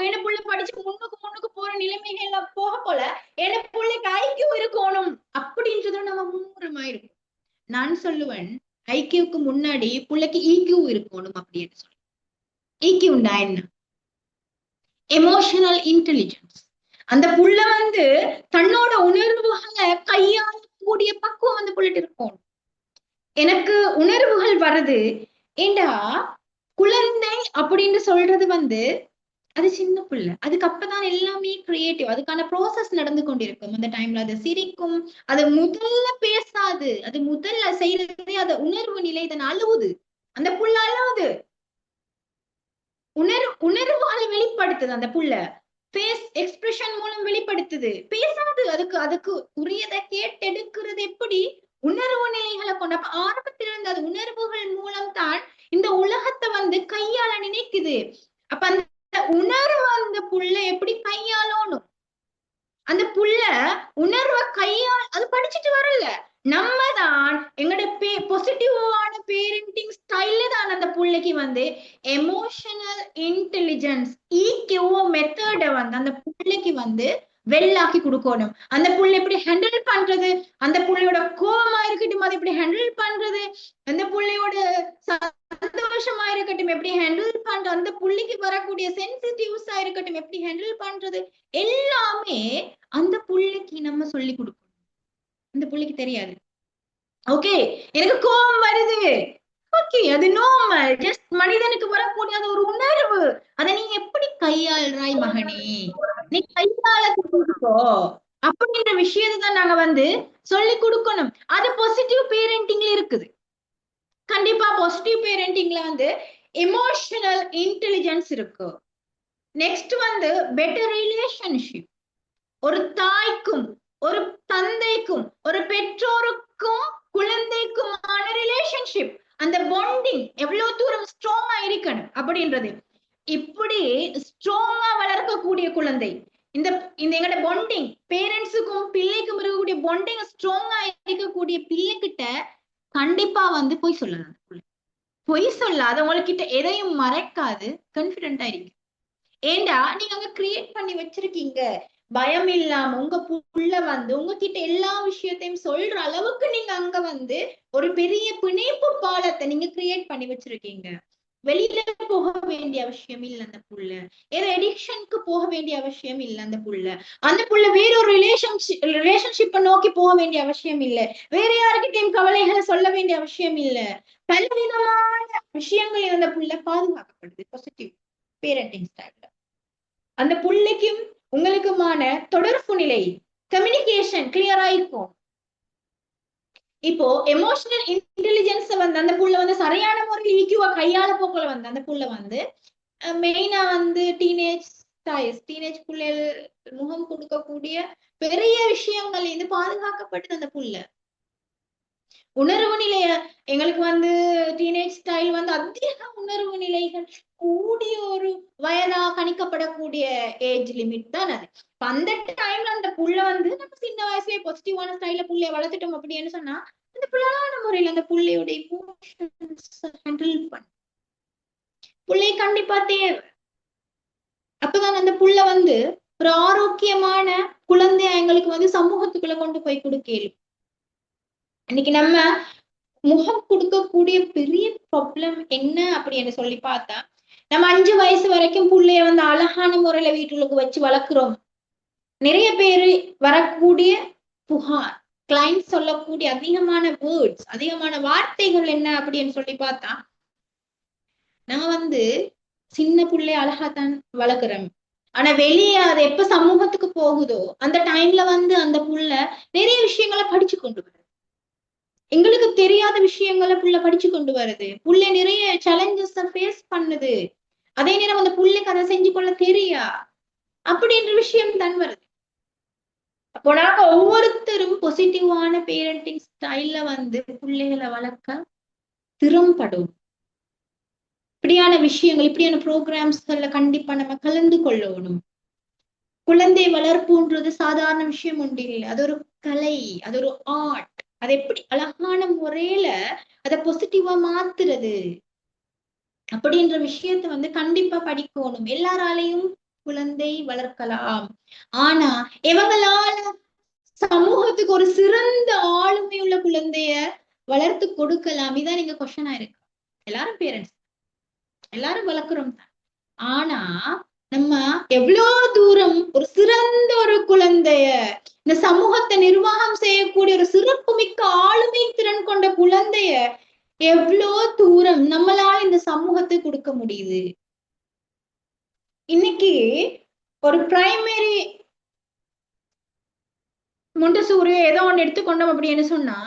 என்ன பிள்ளை படிச்சு முன்னுக்கு போற நிலைமைகள் போக போல என்ன பிள்ளைக்கு ஐக்கியூ இருக்கணும் அப்படின்றத நம்ம மும்முரமா இருக்கும். நான் சொல்லுவேன், ஐக்கியூக்கு முன்னாடி பிள்ளைக்கு ஈக்யூ இருக்கணும் அப்படின்னு சொல்லி. ஈக்யூண்டா என்ன? Emotional intelligence. அந்த புள்ள தன்னோட உணர்வுகளை கையாளக்கூடிய பக்குவம் அந்த புள்ளிட்டு இருக்கும். எனக்கு உணர்வுகள் வருது ஏண்டா, குழந்தை அப்படின்னு சொல்றது அது சின்ன பிள்ளை. அதுக்கு அப்பதான் எல்லாமே கிரியேட்டிவ். அதுக்கான ப்ராசஸ் நடந்து கொண்டிருக்கும். அந்த டைம்ல அது சிரிக்கும், அது முதல்ல பேசாது, அது முதல்ல செய்யறதே அது உணர்வு நிலை. இதன் அழுவுது, அந்த புள்ள அழுவுது, உணர்வுகளை வெளிப்படுத்துது. அந்த புள்ள ஃபேஸ் எக்ஸ்பிரஷன் மூலம் வெளிப்படுத்துது, பேசாது. அதுக்கு உரியதை கேட்டெடுக்கிறது எப்படி? உணர்வு நிலைகளை கொண்ட. ஆரம்பத்திலிருந்து அது உணர்வுகள் மூலம் தான் இந்த உலகத்தை கையாள நினைக்குது. அப்ப அந்த உணர்வு அந்த புள்ள எப்படி கையாளணும்? அந்த புள்ள உணர்வை அது படிச்சுட்டு வரல. நம்ம தான் எங்களோட பாசிட்டிவான பேரண்டிங் ஸ்டைல்ல தான் அந்த புள்ளைக்கு எமோஷனல் இன்டெலிஜென்ஸ் EQ மெத்தட அந்த புள்ளைக்கு வெள்ளாக்கி கொடுக்கணும். அந்த புள்ள எப்படி ஹேண்டில் பண்றது, அந்த புள்ளையோட கோபமா இருக்கட்டும் அதை எப்படி ஹேண்டில் பண்றது, அந்த புள்ளையோட சந்தோஷமா இருக்கட்டும் எப்படி ஹேண்டில் பண்றது, அந்த புள்ளைக்கு வரக்கூடிய சென்சிட்டிவ்ஸா இருக்கட்டும் எப்படி ஹேண்டில் பண்றது, எல்லாமே அந்த புள்ளைக்கு நம்ம சொல்லி கொடுக்கணும். அந்த புள்ளைக்கு தெரியாது. ஓகே, எனக்கு கோபம் வருது, ஓகே, அது நார்மல், ஜஸ்ட் மனிதனுக்கு வரக்கூடிய ஒரு உணர்வு. அதை நீ எப்படி கையாள்றாய் மகனே, நீ கையாள கத்துக்கோ அப்படின்ற விஷயத்தை தான் நாங்க சொல்லி கொடுக்கணும். அது பாசிட்டிவ் பேரண்டிங்ல இருக்குது. கண்டிப்பா பாசிட்டிவ் பேரண்டிங்ல எமோஷனல் இன்டெலிஜென்ஸ் இருக்கு. Next better relationship. ஒரு தாய்க்கும் ஒரு தந்தைக்கும் ஒரு பெற்றோருக்கும் குழந்தைக்குமான ரிலேஷன்ஷிப், அந்த பாண்டிங் எவ்வளவு தூரம் ஸ்ட்ராங்கா இருக்கணும் அப்படின்றது. இப்படி ஸ்ட்ராங்கா வளர்க்கக்கூடிய குழந்தை, இந்த எங்களோட பாண்டிங், பேரண்ட்ஸுக்கும் பிள்ளைக்கும் இருக்கக்கூடிய பாண்டிங் ஸ்ட்ராங்கா இருக்கக்கூடிய பிள்ளைகிட்ட கண்டிப்பா பொய் சொல்லாது. பொய் சொல்லாத, உங்ககிட்ட எதையும் மறைக்காது, கான்பிடென்டா இருக்கு. ஏண்டா நீங்க அங்க கிரியேட் பண்ணி வச்சிருக்கீங்க பயம் இல்லாம உங்க புள்ள வந்து உங்ககிட்ட எல்லா விஷயத்தையும் சொல்ற அளவுக்கு நீங்க அங்க வந்து ஒரு பெரிய பிணைப்பு பாலத்தை நீங்க கிரியேட் பண்ணி வச்சிருக்கீங்க. வெளியில போக வேண்டிய அவசியம் இல்ல அந்த புள்ள. ஏதோ எடிக்ஷனுக்கு போக வேண்டிய அவசியம் இல்ல அந்த புள்ள. அந்த புள்ள வேற ஒரு ரிலேஷன்ஷிப்பை நோக்கி போக வேண்டிய அவசியம் இல்ல. வேற யாருக்கிட்டையும் கவலைகளை சொல்ல வேண்டிய அவசியம் இல்ல. பலவிதமான விஷயங்கள் அந்த புள்ள பாதுகாக்கப்படுது பாசிட்டிவ் பேரண்டிங் ஸ்டைல்ல. அந்த புள்ளைக்கும் உங்களுக்குமான தொடர்பு நிலை கம்யூனிகேஷன் கிளியரா இருக்கும். இப்போ எமோஷனல் இன்டெலிஜென்ஸ் வந்து அந்த புள்ள வந்து சரியான முறையில் ஈக்குவா கையாள போக்குல வந்து அந்த புள்ள வந்து மெயினா வந்து டீனேஜ் புள்ளைகள் முகம் கொடுக்கக்கூடிய பெரிய விஷயங்கள் இது பாதுகாக்கப்பட்டு அந்த புள்ள உணர்வு நிலைய எங்களுக்கு வந்து டீனேஜ் ஸ்டைல் வந்து அதிக உணர்வு நிலைகள் கூடிய ஒரு வயதா கணிக்கப்படக்கூடிய ஏஜ் லிமிட் தான் அது. அந்த டைம்ல அந்த புள்ள வந்து நம்ம சின்ன வயசுலயே பாசிட்டிவான ஸ்டைல புள்ளைய வளர்த்துட்டோம் அப்படின்னு சொன்னா அந்த புள்ளான முறையில அந்த புள்ளையோட இமோஷன்ஸ் ஹேண்டில் பண்ண புள்ளை கண்டிப்பா தேவை. அப்பதான் அந்த புள்ள வந்து ஒரு ஆரோக்கியமான குழந்தையா எங்களுக்கு வந்து சமூகத்துக்குள்ள கொண்டு போய் கொடுக்கலும். இன்னைக்கு நம்ம முகம் கொடுக்கக்கூடிய பெரிய ப்ராப்ளம் என்ன அப்படின்னு சொல்லி பார்த்தா நம்ம 5 வயசு வரைக்கும் புள்ளைய வந்து அழகான முறையில வீட்டுக்கு வச்சு வளர்க்குறோம். நிறைய பேரு வரக்கூடிய புகார் கிளைண்ட் சொல்லக்கூடிய அதிகமான வேர்ட்ஸ் அதிகமான வார்த்தைகள் என்ன அப்படின்னு சொல்லி பார்த்தா நான் வந்து சின்ன புள்ளைய அழகாத்தான் வளர்க்குறேன். ஆனா வெளியே அது எப்ப சமூகத்துக்கு போகுதோ அந்த டைம்ல வந்து அந்த புள்ள நிறைய விஷயங்களை படிச்சு கொண்டு வருது. எங்களுக்கு தெரியாத விஷயங்களை புள்ள படிச்சு கொண்டு வருது. புள்ள நிறைய சேலஞ்சஸ் ஃபேஸ் பண்ணுது. அதே நேரம் அந்த புள்ளைக்கு அதை செஞ்சு கொள்ள தெரியா அப்படின்ற விஷயம் தான் வருது. அப்போ நாங்க ஒவ்வொருத்தரும் பாசிட்டிவான பேரண்டிங் ஸ்டைல்ல வந்து பிள்ளைகளை வளர்க்க திறம்படும். இப்படியான விஷயங்கள் இப்படியான ப்ரோக்ராம்ஸ்கள்ல கண்டிப்பா நம்ம கலந்து கொள்ளணும். குழந்தை வளர்ப்புன்றது சாதாரண விஷயம் ஒன்று இல்லை. அது ஒரு கலை, அது ஒரு ஆர்ட். அது எப்படி அழகான முறையில அதை பாசிட்டிவா மாத்துறது அப்படின்ற விஷயத்த வந்து கண்டிப்பா படிக்கணும். எல்லாராலையும் குழந்தை வளர்க்கலாம். ஆனா எவங்களால சமூகத்துக்கு ஒரு சிறந்த ஆளுமை உள்ள குழந்தைய வளர்த்து கொடுக்கலாம்? இதான் நீங்க கொஸ்டினா இருக்கு. எல்லாரும் பேரண்ட்ஸ் எல்லாரும் வளர்க்குறோம் தான். ஆனா நம்ம எவ்வளவு தூரம் ஒரு சிறந்த ஒரு குழந்தைய இந்த சமூகத்தை நிர்வாகம் செய்யக்கூடிய ஒரு சிறப்பு மிக்க ஆளுமை திறன் கொண்ட குழந்தைய எவ்வளோ தூரம் நம்மளால இந்த சமூகத்தை கொடுக்க முடியுது? இன்னைக்கு ஒரு பிரைமரி முண்டசூரி ஏதோ ஒண்ணு எடுத்துக்கொண்டோம் அப்படின்னு சொன்னா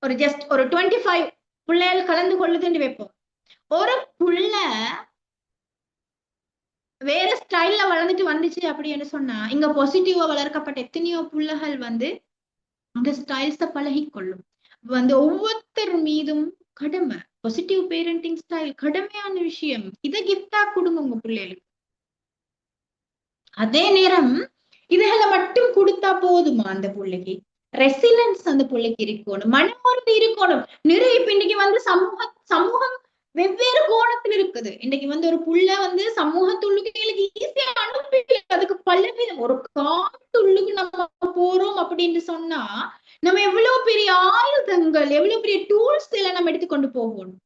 ஒரு ஜஸ்ட் ஒரு 25 பிள்ளைகள் கலந்து கொள்ளுதுன்னு வைப்போம். ஒரு புள்ள வேற ஸ்டைல்ல வளர்ந்துட்டு வந்துச்சு அப்படின்னு சொன்னா இங்க பாசிட்டிவா வளர்க்கப்பட்ட எத்தனையோ புள்ளைகள் வந்து அந்த ஸ்டைல்ஸ பழகி கொள்ளும். வந்து ஒவ்வொருத்தர் மீதும் கடமை. பாசிட்டிவ் பேரண்டிங் ஸ்டைல் கடமையான விஷயம். இதை கிஃப்டா கொடுங்க உங்க பிள்ளைகளுக்கு. அதே நேரம் இதுகளை மட்டும் கொடுத்தா போதுமா? அந்த பிள்ளைக்கு ரெசிலன்ஸ் அந்த பிள்ளைக்கு இருக்கணும், மனமுறுதி இருக்கணும். நிறைய இப்ப இன்னைக்கு வந்து சமூகம் வெவ்வேறு கோணத்தில் இருக்குது. இன்னைக்கு வந்து ஒரு புள்ள வந்து சமூகத்துள்ளுக்கு ஈஸியா அனுப்பி அதுக்கு பலவிதம் ஒரு காட்டுள்ளுக்கு நம்ம போறோம் அப்படின்னு சொன்னா நம்ம எவ்வளவு பெரிய ஆயுதங்கள் எவ்வளவு பெரிய டூல்ஸ் எல்லாம் நம்ம எடுத்துக்கொண்டு போகணும்.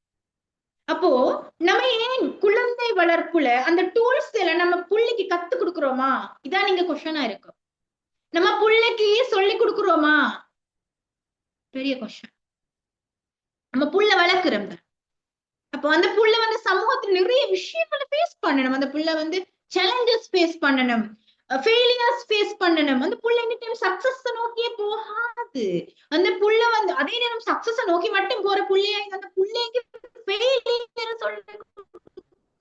அப்போ நம்ம ஏன் குழந்தை வளர்ப்புல அந்த டூல்ஸ் எல்லாம் நம்ம புள்ளைக்கு கத்து கொடுக்குறோமா? இதான் நீங்க கொஸ்டினா இருக்கும். நம்ம புள்ளைக்கு சொல்லி கொடுக்குறோமா? பெரிய கொஸ்டின். நம்ம புள்ள வளர்க்கிறோம். அப்போ அந்த புள்ள வந்து சமூகத்துல நிறைய விஷயங்களை ஃபேஸ் பண்ணணும். அந்த புள்ள வந்து சேலஞ்சஸ் ஃபேஸ் பண்ணணும், ஃபெயிலியர்ஸ் ஃபேஸ் பண்ணணும். அந்த புள்ள எனி டைம் சக்சஸ் நோக்கியே போகாது. அந்த புள்ள வந்து அதே நேரம் சக்சஸ் நோக்கி மட்டும் போற புள்ளையா அந்த புள்ளைக்கு ஃபெயிலியர் சொல்லி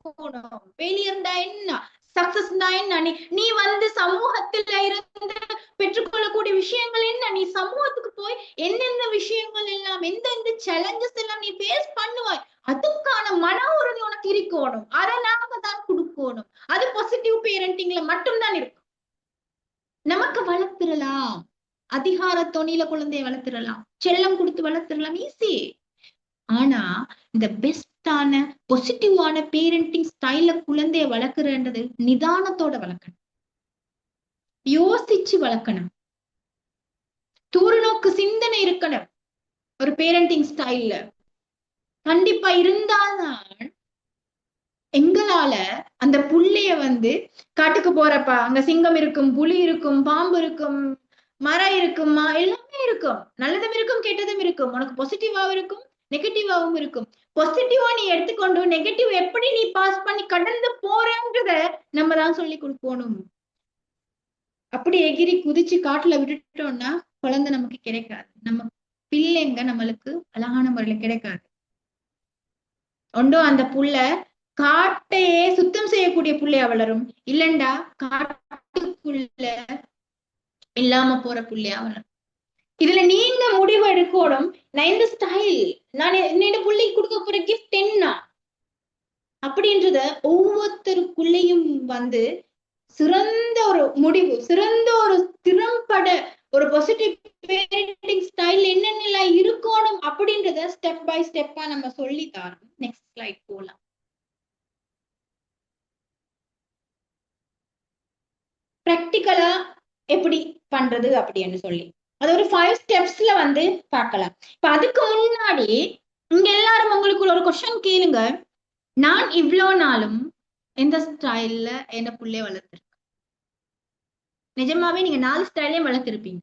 போகணும். ஃபெயிலியர்டா என்ன, சக்சஸ்னா என்ன, நீ வந்து சமூகத்துல இருந்து பெற்றுக்கொள்ளக்கூடிய விஷயங்கள் என்ன, நீ சமூகத்துக்கு போய் எந்தெந்த விஷயங்கள் எல்லாம் எந்தெந்த சேலஞ்சஸ் எல்லாம் நீ ஃபேஸ் பண்ணுவாய், அதுக்கான மன உறுதி உனக்கு இருக்கணும். அதை நாங்க தான் கொடுக்கணும். அது பாசிட்டிவ் பேரண்டிங்ல மட்டும்தான் இருக்கும். நமக்கு வளர்த்துடலாம், அதிகார தொனில குழந்தைய வளர்த்துடலாம், செல்லம் கொடுத்து வளர்த்துடலாம், ஈஸி. ஆனா இந்த பெஸ்டான பாசிட்டிவான பேரண்டிங் ஸ்டைல குழந்தைய வளர்க்குறன்றது நிதானத்தோட வளர்க்கணும். யோசிச்சு வளர்க்கணும், தூரநோக்கு சிந்தனை இருக்கணும் ஒரு பேரண்டிங் ஸ்டைல்ல. கண்டிப்பா இருந்தால்தான் எங்களால அந்த புள்ளைய காட்டுக்கு போறப்பா அங்க சிங்கம் இருக்கும், புலி இருக்கும், பாம்பு இருக்கும், மரம் இருக்குமா, எல்லாமே இருக்கும். நல்லதும் இருக்கும், கெட்டதும் இருக்கும். உனக்கு பாசிட்டிவாவும் இருக்கும், நெகட்டிவாவும் இருக்கும். பாசிட்டிவா நீ எடுத்துக்கொண்டு நெகட்டிவ் எப்படி நீ பாஸ் பண்ணி கடந்து போறன்றத நம்ம தான் சொல்லி கொடுக்கணும். அப்படி எகிரி குதிச்சு காட்டுல விட்டுட்டோம்னா குழந்தை நமக்கு கிடைக்காது. நம்ம பிள்ளைங்க நம்மளுக்கு அழகான முறையில கிடைக்காது. ஒன்றோ அந்த புள்ள காட்டையே சுத்தம் செய்யக்கூடிய புள்ளையா வளரும், இல்லண்டா காட்டுக்குள்ள இல்லாம போற புள்ளையா வளரும். இதுல நீங்க முடிவு எடுக்கணும். நான் இந்த ஸ்டைல், நான் என்ன புள்ளைக்கு கொடுக்க போற கிஃப்ட் என்ன அப்படின்றத ஒவ்வொருத்தருக்குள்ளேயும் சிறந்த ஒரு முடிவு, சிறந்த ஒரு திறம்பட ஒரு பாசிட்டிவ் பேரண்டிங் ஸ்டைல் என்னென்னலாம் இருக்கணும் அப்படின்றத ஸ்டெப் பை ஸ்டெப்பா நம்ம சொல்லி தரோம். நெக்ஸ்ட் ஸ்லைட் போலாம். பிராக்டிக்கலா எப்படி பண்றது அப்படின்னு சொல்லி அது ஒரு 5 ஸ்டெப்ஸ்ல பார்க்கலாம். இப்ப அதுக்கு முன்னாடி இங்க எல்லாரும் உங்களுக்கு ஒரு கொஸ்டின் கேளுங்க. நான் இவ்வளவு நாளும் எந்த ஸ்டைல்ல என்ன புள்ளைய வளர்த்திருக்கேன்? நிஜமாவே நீங்க 4 ஸ்டைலையும் வளர்த்திருப்பீங்க.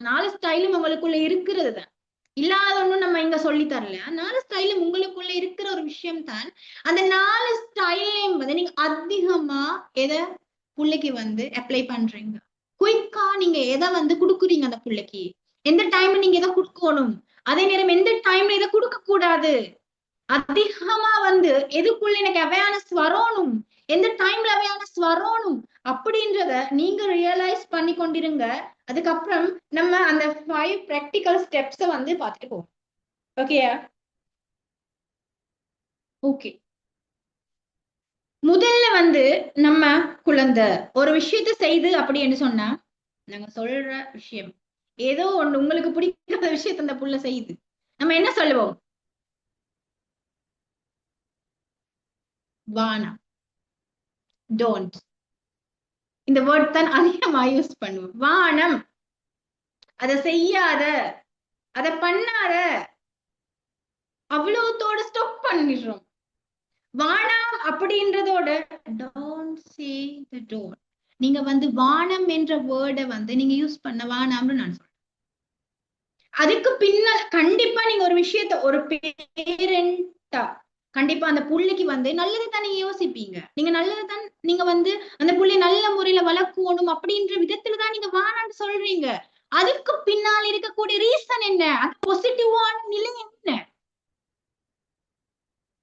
4 ஸ்டைலும் உங்களுக்குள்ள இருக்கிறது தான், இல்லாத ஒண்ணும் நம்ம இங்க சொல்லி தரல. 4 ஸ்டைலும் உங்களுக்குள்ள இருக்கிற ஒரு விஷயம் தான். அந்த 4 ஸ்டைலையும் நீங்க அதிகமா எதை புள்ளைக்கு அப்ளை பண்றீங்க? குயிக்கா நீங்க எதை குடுக்குறீங்க அந்த புள்ளைக்கு? எந்த டைம் நீங்க எதை குடுக்கணும், அதே நேரம் எந்த டைம்ல இதை கொடுக்க கூடாது, அதிகமா எதுக்குள்ள எனக்கு அவேர்னஸ் வரணும், எந்த டைம்ல அவேர்னஸ் வரணும் அப்படின்றத நீங்க ரியலைஸ் பண்ணி கொண்டிருங்க. அதுக்கப்புறம் நம்ம அந்த 5 பிராக்டிக்கல் ஸ்டெப்ஸ் பார்த்துட்டு போவோம். ஓகேயா? ஓகே. முதல்ல நம்ம குழந்தை ஒரு விஷயத்த செய்து அப்படின்னு சொன்னா, நாங்க சொல்ற விஷயம் ஏதோ ஒண்ணு உங்களுக்கு பிடிக்காத விஷயத்த அந்த புள்ள செய்யுது, நம்ம என்ன சொல்லுவோம்? வானம், டோன்ட். இந்த வேர்ட் தான் அதிகமா யூஸ் பண்ணுவோம். வானம், அதை செய்யாத, அதை பண்ணாத, அவ்வளவுத்தோட ஸ்டாப் பண்ணிடுறோம். வானம் அப்படின்றதோட டோன்ட் சே தி டோன்ட். நீங்க வானம் என்ற வேர்டை நீங்க யூஸ் பண்ண வானாம்னு நான் சொல்றேன். அதுக்கு பின்னால் கண்டிப்பா நீங்க ஒரு விஷயத்த ஒரு பேரண்டா கண்டிப்பா அந்த புள்ளைக்கு நல்லது தான் நீங்க யோசிப்பீங்க. நீங்க நல்லது தான் நீங்க அந்த புள்ளை நல்ல முறையில வளர்க்கணும் அப்படின்ற விதத்துல தான் நீங்க வானான்னு சொல்றீங்க. அதுக்கு பின்னால் இருக்கக்கூடிய ரீசன் என்ன, அது பாசிட்டிவான நிலை என்ன?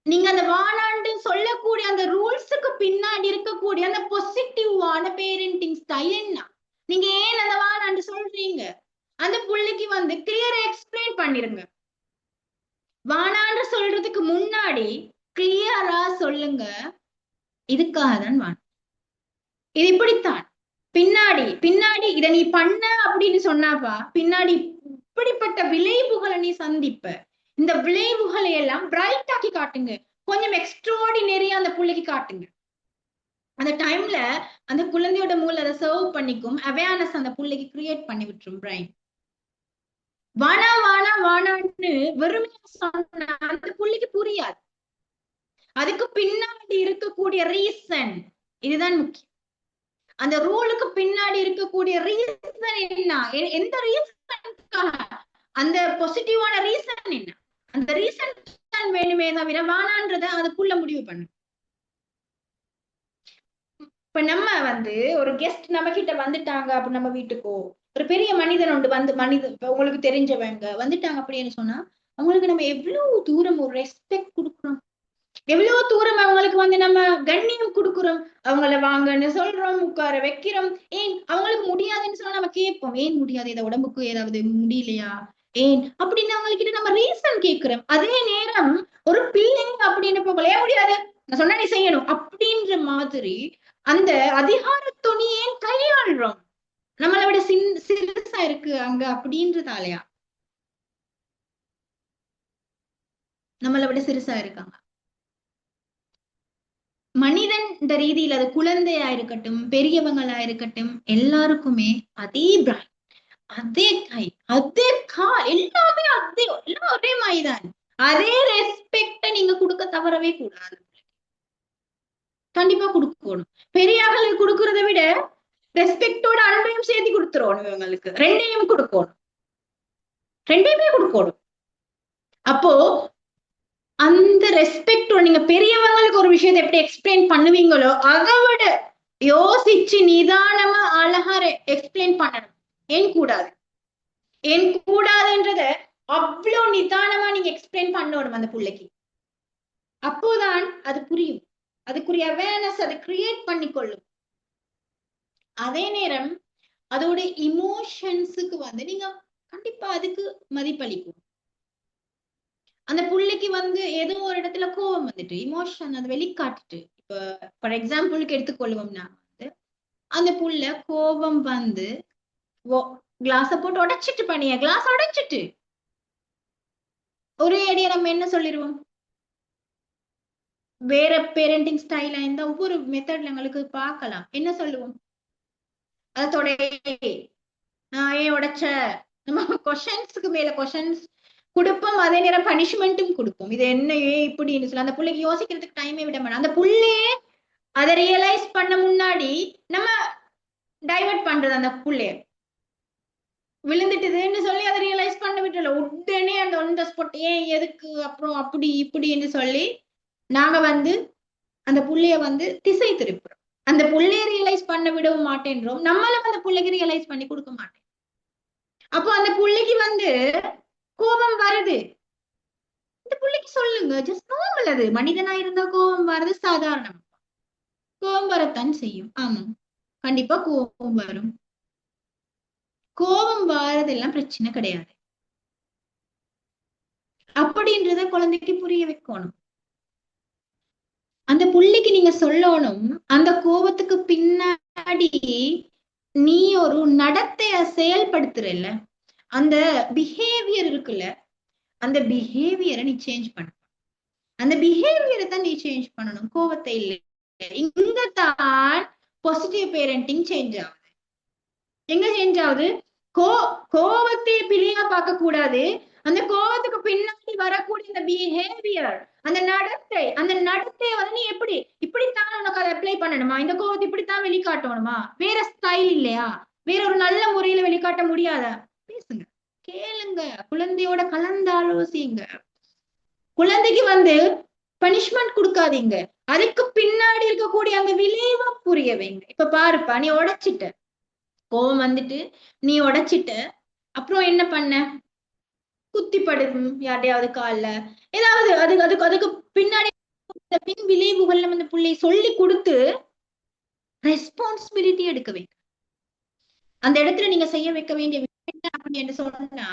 நீங்க அந்த வானாண்டு சொல்லக்கூடிய அந்த ரூல்ஸுக்கு பின்னாடி இருக்கக்கூடிய அந்த பாசிட்டிவான பேரண்டிங் ஸ்டைல் என்ன? நீங்க ஏன் அந்த வானாண்டு சொல்றீங்க? அந்த புள்ளைக்கு கிளியரா எக்ஸ்பிளைன் பண்ணிருங்க. வானாண்டு சொல்றதுக்கு முன்னாடி கிளியரா சொல்லுங்க, இதுக்காக தான் வான், இது இப்படித்தான், பின்னாடி பின்னாடி இத நீ பண்ண அப்படின்னு சொன்னாப்பா பின்னாடி இப்படிப்பட்ட விளைவுகளை நீ சந்திப்ப. இந்த விளைவுகளை எல்லாம் பிரைட் ஆக்கி காட்டுங்க, கொஞ்சம் எக்ஸ்ட்ராடினரியா அந்த புள்ளைக்கு காட்டுங்க. அந்த டைம்ல அந்த குழந்தையோட மூளை அதை சர்வ் பண்ணிக்கும், அவேர்னஸ் அந்த புள்ளைக்கு கிரியேட் பண்ணி விட்டுரும் பிரைன். வானா வானா வானான்னு வெறுமையா சொன்னா அந்த புள்ளைக்கு புரியாது. அதுக்கு பின்னாடி இருக்கக்கூடிய ரீசன் இதுதான் முக்கியம். அந்த ரூலுக்கு பின்னாடி இருக்கக்கூடிய ரீசன் என்ன, எந்த ரீசனுக்காக, அந்த பாசிட்டிவான ரீசன் என்ன, அந்த ரீசன் வேணுமே தவிர வானான்றத அதுக்குள்ள முடிவு பண்ணு. இப்ப நம்ம ஒரு கெஸ்ட் நம்ம கிட்ட வந்துட்டாங்க அப்படி நம்ம வீட்டுக்கோ, ஒரு பெரிய மனிதன் உண்டு மனிதன் உங்களுக்கு தெரிஞ்சவங்க வந்துட்டாங்க அப்படின்னு சொன்னா அவங்களுக்கு நம்ம எவ்வளவு தூரம் ஒரு ரெஸ்பெக்ட் கொடுக்குறோம், எவ்வளவு தூரம் அவங்களுக்கு நம்ம கண்ணியம் கொடுக்குறோம். அவங்கள வாங்கன்னு சொல்றோம், உட்கார வைக்கிறோம். ஏன் அவங்களுக்கு முடியாதுன்னு சொன்னா நம்ம கேட்போம், ஏன் முடியாது, இதை உடம்புக்கு ஏதாவது முடியலையா, ஏன் அப்படின்னு அவங்ககிட்ட நம்ம ரீசன் கேட்கிறோம். அதே நேரம் ஒரு பிள்ளைங்க அப்படின்னு போகலையே முடியாது, நான் சொன்னா நீ செய்யணும் அப்படின்ற மாதிரி அந்த அதிகார துணி ஏன் கையாளுறோம்? நம்மளை விட சிறுசா இருக்கு அங்க அப்படின்றதாலயா? நம்மளை விட சிறுசா இருக்காங்க. மனிதன் இந்த ரீதியில அது குழந்தையா இருக்கட்டும், பெரியவங்களா இருக்கட்டும், எல்லாருக்குமே அதே பிராண்ட், அதே கை, அதே எல்லாமே அதே, எல்லாம் ஒரே மாதிரிதான். அதே ரெஸ்பெக்ட நீங்க கொடுக்க தவறவே கூடாது. கண்டிப்பா கொடுக்கணும். பெரியார்களுக்கு கொடுக்கறத விட ரெஸ்பெக்டோட அன்பையும் சேர்த்து கொடுத்துருவோம். இவங்களுக்கு ரெண்டையும் கொடுக்கணும், ரெண்டையுமே கொடுக்கணும். அப்போ அந்த ரெஸ்பெக்ட், நீங்க பெரியவங்களுக்கு ஒரு விஷயத்தை எப்படி எக்ஸ்பிளைன் பண்ணுவீங்களோ அதை விட யோசிச்சு நிதானமா அழகா எக்ஸ்பிளைன் பண்ணணும். ஏன் கூடாது, ஏன் கூடாதுன்றத அவ்வளவு நிதானமா நீங்க எக்ஸ்பிளைன் பண்ணணும் அந்த பிள்ளைக்கு. அப்போதான் அது புரியும், அதுக்குரிய அவேர்னஸ் அதை கிரியேட் பண்ணிக்கொள்ளும். அதே நேரம் அதோட இமோஷன்ஸுக்கு வந்து நீங்க கண்டிப்பா அதுக்கு மதிப்பளிக்கும். அந்த புள்ளைக்கு வந்து ஏதோ ஒரு இடத்துல கோபம் வந்துட்டு இமோஷன் அதை வெளிக்காட்டுட்டு, இப்ப ஃபார் எக்ஸாம்பிளுக்கு எடுத்துக்கொள்வோம்னா வந்து அந்த புள்ள கோபம் வந்து கிளாஸ போட்டு உடைச்சிட்டு, பண்ணிய கிளாஸ் உடைச்சிட்டு ஒரே அடியா நம்ம என்ன சொல்லிடுவோம்? வேற பேரண்டிங் ஸ்டைலா இருந்தா ஒவ்வொரு மெத்தட்ல எங்களுக்கு பார்க்கலாம். என்ன சொல்லுவோம்? அதோட ஏன் உடைச்ச, நம்ம கொஷன்ஸுக்கு மேல கொஷன்ஸ் கொடுப்போம். அதே நேரம் பனிஷ்மெண்ட்டும் கொடுப்போம். இது என்ன ஏன் இப்படின்னு சொல்லி அந்த பிள்ளைக்கு யோசிக்கிறதுக்கு டைமே விட மாட்டோம். அந்த புள்ளையே அதை ரியலைஸ் பண்ண முன்னாடி நம்ம டைவர்ட் பண்றது. அந்த புள்ளைய விழுந்துட்டுதுன்னு சொல்லி அதை ரியலைஸ் பண்ண விட்டுல உடனே அந்த ஒன் த ஸ்பாட் ஏன் எதுக்கு அப்புறம் அப்படி இப்படின்னு சொல்லி நாங்க வந்து அந்த புள்ளைய வந்து திசை திருப்புறோம். அந்த புள்ளைய ரியலைஸ் பண்ண விடவும் மாட்டேன்றோம், நம்மளும் அந்த புள்ளைக்கு ரியலைஸ் பண்ணி கொடுக்க மாட்டேன். அப்போ அந்த புள்ளைக்கு வந்து கோபம் வருது, இந்த புள்ளைக்கு சொல்லுங்க, ஜஸ்ட் நார்மல். அது மனிதனா இருந்தா கோபம் வர்றது சாதாரணம். கோபம் வரத்தான் செய்யும். ஆமா, கண்டிப்பா கோபம் வரும். கோபம் வாரதெல்லாம் பிரச்சனை கிடையாது அப்படின்றத குழந்தைக்கு புரிய வைக்கணும். அந்த புள்ளைக்கு நீங்க சொல்லணும், அந்த கோபத்துக்கு பின்னாடி நீ ஒரு நடத்தைய செயல்படுத்துறல்ல, அந்த பிஹேவியர் இருக்குல்ல, அந்த பிஹேவியரை நீ சேஞ்ச் பண்ண. அந்த பிஹேவியரை தான் நீ சேஞ்ச் பண்ணணும், கோபத்தை இல்லை. இங்கதான் பாசிட்டிவ் பேரண்டிங் சேஞ்ச் ஆகுது. எங்க சேஞ்ச் ஆகுது? கோபத்தை பிள்ளையா பார்க்க கூடாது, அந்த கோபத்துக்கு பின்னாடி வரக்கூடிய அந்த பிஹேவியர், அந்த நடத்தையை வந்து நீ எப்படி இப்படித்தான் உனக்கு அதை அப்ளை பண்ணணுமா? இந்த கோபத்தை இப்படித்தான் வெளிக்காட்டணுமா? வேற ஸ்டைல் இல்லையா? வேற ஒரு நல்ல முறையில வெளிக்காட்ட முடியாதா? பேசுங்க, கேளுங்க, குழந்தையோட கலந்து ஆலோசிங்க. குழந்தைக்கு வந்து பனிஷ்மெண்ட் கொடுக்காதீங்க, அதுக்கு பின்னாடி இருக்கக்கூடிய அந்த விளைவை புரிய வைங்க. இப்ப பாருப்பா, நீ உடைச்சிட்ட, கோபம் வந்துட்டு நீ உடைச்சிட்ட, அப்புறம் என்ன பண்ண? குத்தி படும் யார்டையாவது கால்ல ஏதாவது, அதுக்கு பின்னாடி பின் விளைவுகள் நம்ம இந்த பிள்ளை சொல்லி கொடுத்து ரெஸ்பான்சிபிலிட்டி எடுக்க வைக்க. அந்த இடத்துல நீங்க செய்ய வைக்க வேண்டிய விஷயம் அப்படின்னு சொன்னா,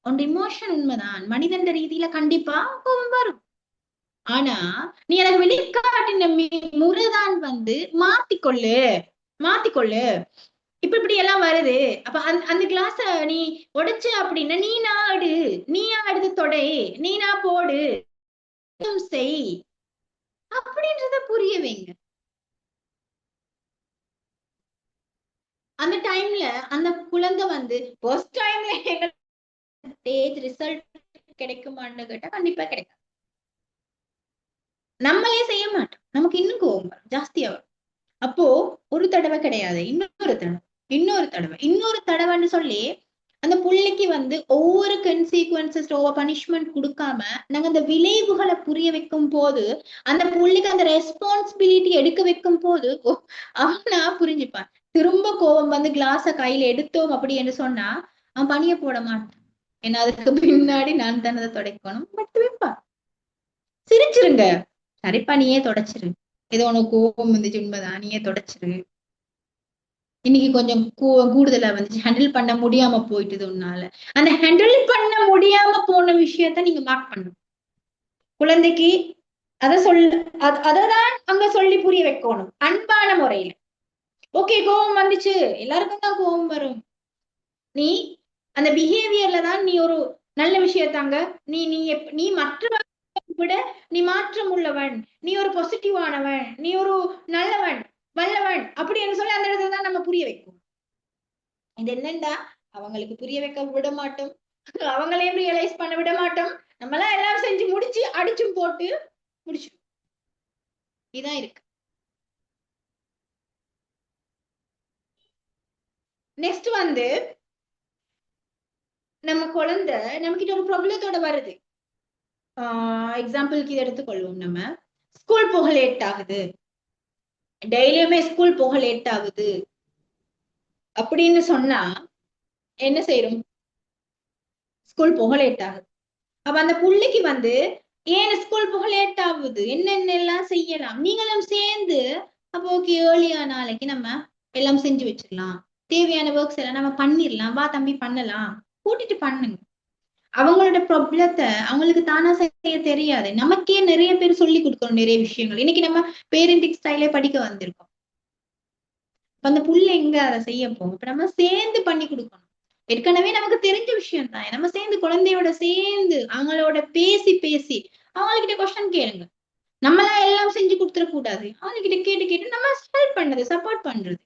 உன் இமோஷன் உண்மைதான், மனிதன் ரீதியில கண்டிப்பா கோபம் வரும். ஆனா நீ எனக்கு வெளிக்காட்டின முறைதான் வந்து மாத்திக்கொள்ளு. இப்படி எல்லாம் வருது. அப்ப அந்த கிளாஸ நீ உடைச்ச அப்படின்னா நீ அடுத்து தொடை, நீனா போடு, செய் அப்படின்றத புரிய வைங்க. அந்த டைம்ல அந்த குழந்தை வந்து ஃபர்ஸ்ட் டைம்ல எங்க ஸ்டேஜ் ரிசல்ட் கிடைக்குமான்னு கேட்டா கண்டிப்பா கிடைக்கும். நம்மளே செய்ய மாட்டோம், நமக்கு இன்னும் கோபம் வரும், ஜாஸ்தியா வரும். அப்போ ஒரு தடவை கிடையாது, இன்னொரு தடவைன்னு சொல்லி அந்த புள்ளைக்கு வந்து ஒவ்வொரு கன்சீக்வன்சஸ் பனிஷ்மெண்ட் கொடுக்காம நாங்க அந்த விளைவுகளை புரிய வைக்கும் போது, அந்த புள்ளைக்கு அந்த ரெஸ்பான்சிபிலிட்டி எடுக்க வைக்கும் போது அவனா புரிஞ்சுப்பான். திரும்ப கோபம் வந்து கிளாஸ கையில எடுத்தோம் அப்படி என்று சொன்னா அவன் பணிய போட மாட்டான். ஏன்னா அதுக்கு பின்னாடி நான் தான் அதை துடைக்கணும், பட்டு வைப்பான். சிரிச்சிருங்க, சரிப்பா நீயே தொடச்சிரு, ஏதோ உனக்கு கோபம் வந்துச்சு உண்மைதான், நீயே தொடச்சிரு, இன்னைக்கு கொஞ்சம் கூடுதலா வந்துச்சு, ஹேண்டில் பண்ண முடியாம போயிட்டுது உன்னால. அந்த ஹேண்டில் பண்ண முடியாம போன விஷயத்த நீங்க மார்க் பண்ணணும். குழந்தைக்கு அததான் அங்க சொல்லி புரிய வைக்கணும், அன்பான முறையில. ஓகே, கோபம் வந்துச்சு, எல்லாருக்கும் தான் கோபம் வரும். நீ அந்த பிஹேவியர்ல தான் நீ ஒரு நல்ல விஷயத்தாங்க நீ நீ மற்றவங்க விட நீ மாற்றம் உள்ளவன், நீ ஒரு பாசிட்டிவானவன், நீ ஒரு நல்லவன், வல்லவன் அப்படின்னு சொல்லி அந்த இடத்துல தான் நம்ம புரிய வைக்கும். இது என்னண்டா அவங்களுக்கு புரிய வைக்க விட மாட்டோம், அவங்களையும் ரியலைஸ் பண்ண விட மாட்டோம். நம்மளாம் எல்லாம் செஞ்சு முடிச்சு அடிச்சும் போட்டு முடிச்சு. இதான் இருக்கு. நெக்ஸ்ட் வந்து நம்ம குழந்தை நம்ம கிட்ட ஒரு ப்ராப்ளத்தோட வருது. எக்ஸாம்பிளுக்கு இதை எடுத்துக்கொள்வோம். நம்ம ஸ்கூல் போக லேட் ஆகுது, டெய்லியுமே ஸ்கூல் போக லேட் ஆகுது அப்படின்னு சொன்னா என்ன செய்யறோம்? ஸ்கூல் போக லேட் ஆகுது. அப்ப அந்த புள்ளைக்கு வந்து ஏன் ஸ்கூல் போக லேட் ஆகுது, என்னென்ன எல்லாம் செய்யலாம், நீங்களும் சேர்ந்து அப்போ ஓகே ஏர்லியா நாளைக்கு நம்ம எல்லாம் செஞ்சு வச்சிடலாம், தேவையான ஒர்க்ஸ் எல்லாம் நம்ம பண்ணிடலாம், வா தம்பி பண்ணலாம், கூட்டிட்டு பண்ணுங்க. அவங்களோட ப்ராப்ளத்தை அவங்களுக்கு தானா செய்ய தெரியாது, நமக்கே நிறைய பேர் சொல்லி கொடுக்கணும் நிறைய விஷயங்கள். இன்னைக்கு நம்ம பேரண்டிங் ஸ்டைலே படிக்க வந்திருக்கோம். அந்த புள்ள எங்க அதை செய்ய போகும்? இப்ப நம்ம சேர்ந்து பண்ணி கொடுக்கணும். ஏற்கனவே நமக்கு தெரிஞ்ச விஷயம் தான், நம்ம சேர்ந்து குழந்தையோட சேர்ந்து அவங்களோட பேசி பேசி அவங்ககிட்ட கொஸ்டின் கேளுங்க. நம்மளா எல்லாம் செஞ்சு கொடுத்துட கூடாது, அவங்ககிட்ட கேட்டு கேட்டு நம்ம ஹெல்ப் பண்றது, சப்போர்ட் பண்றது,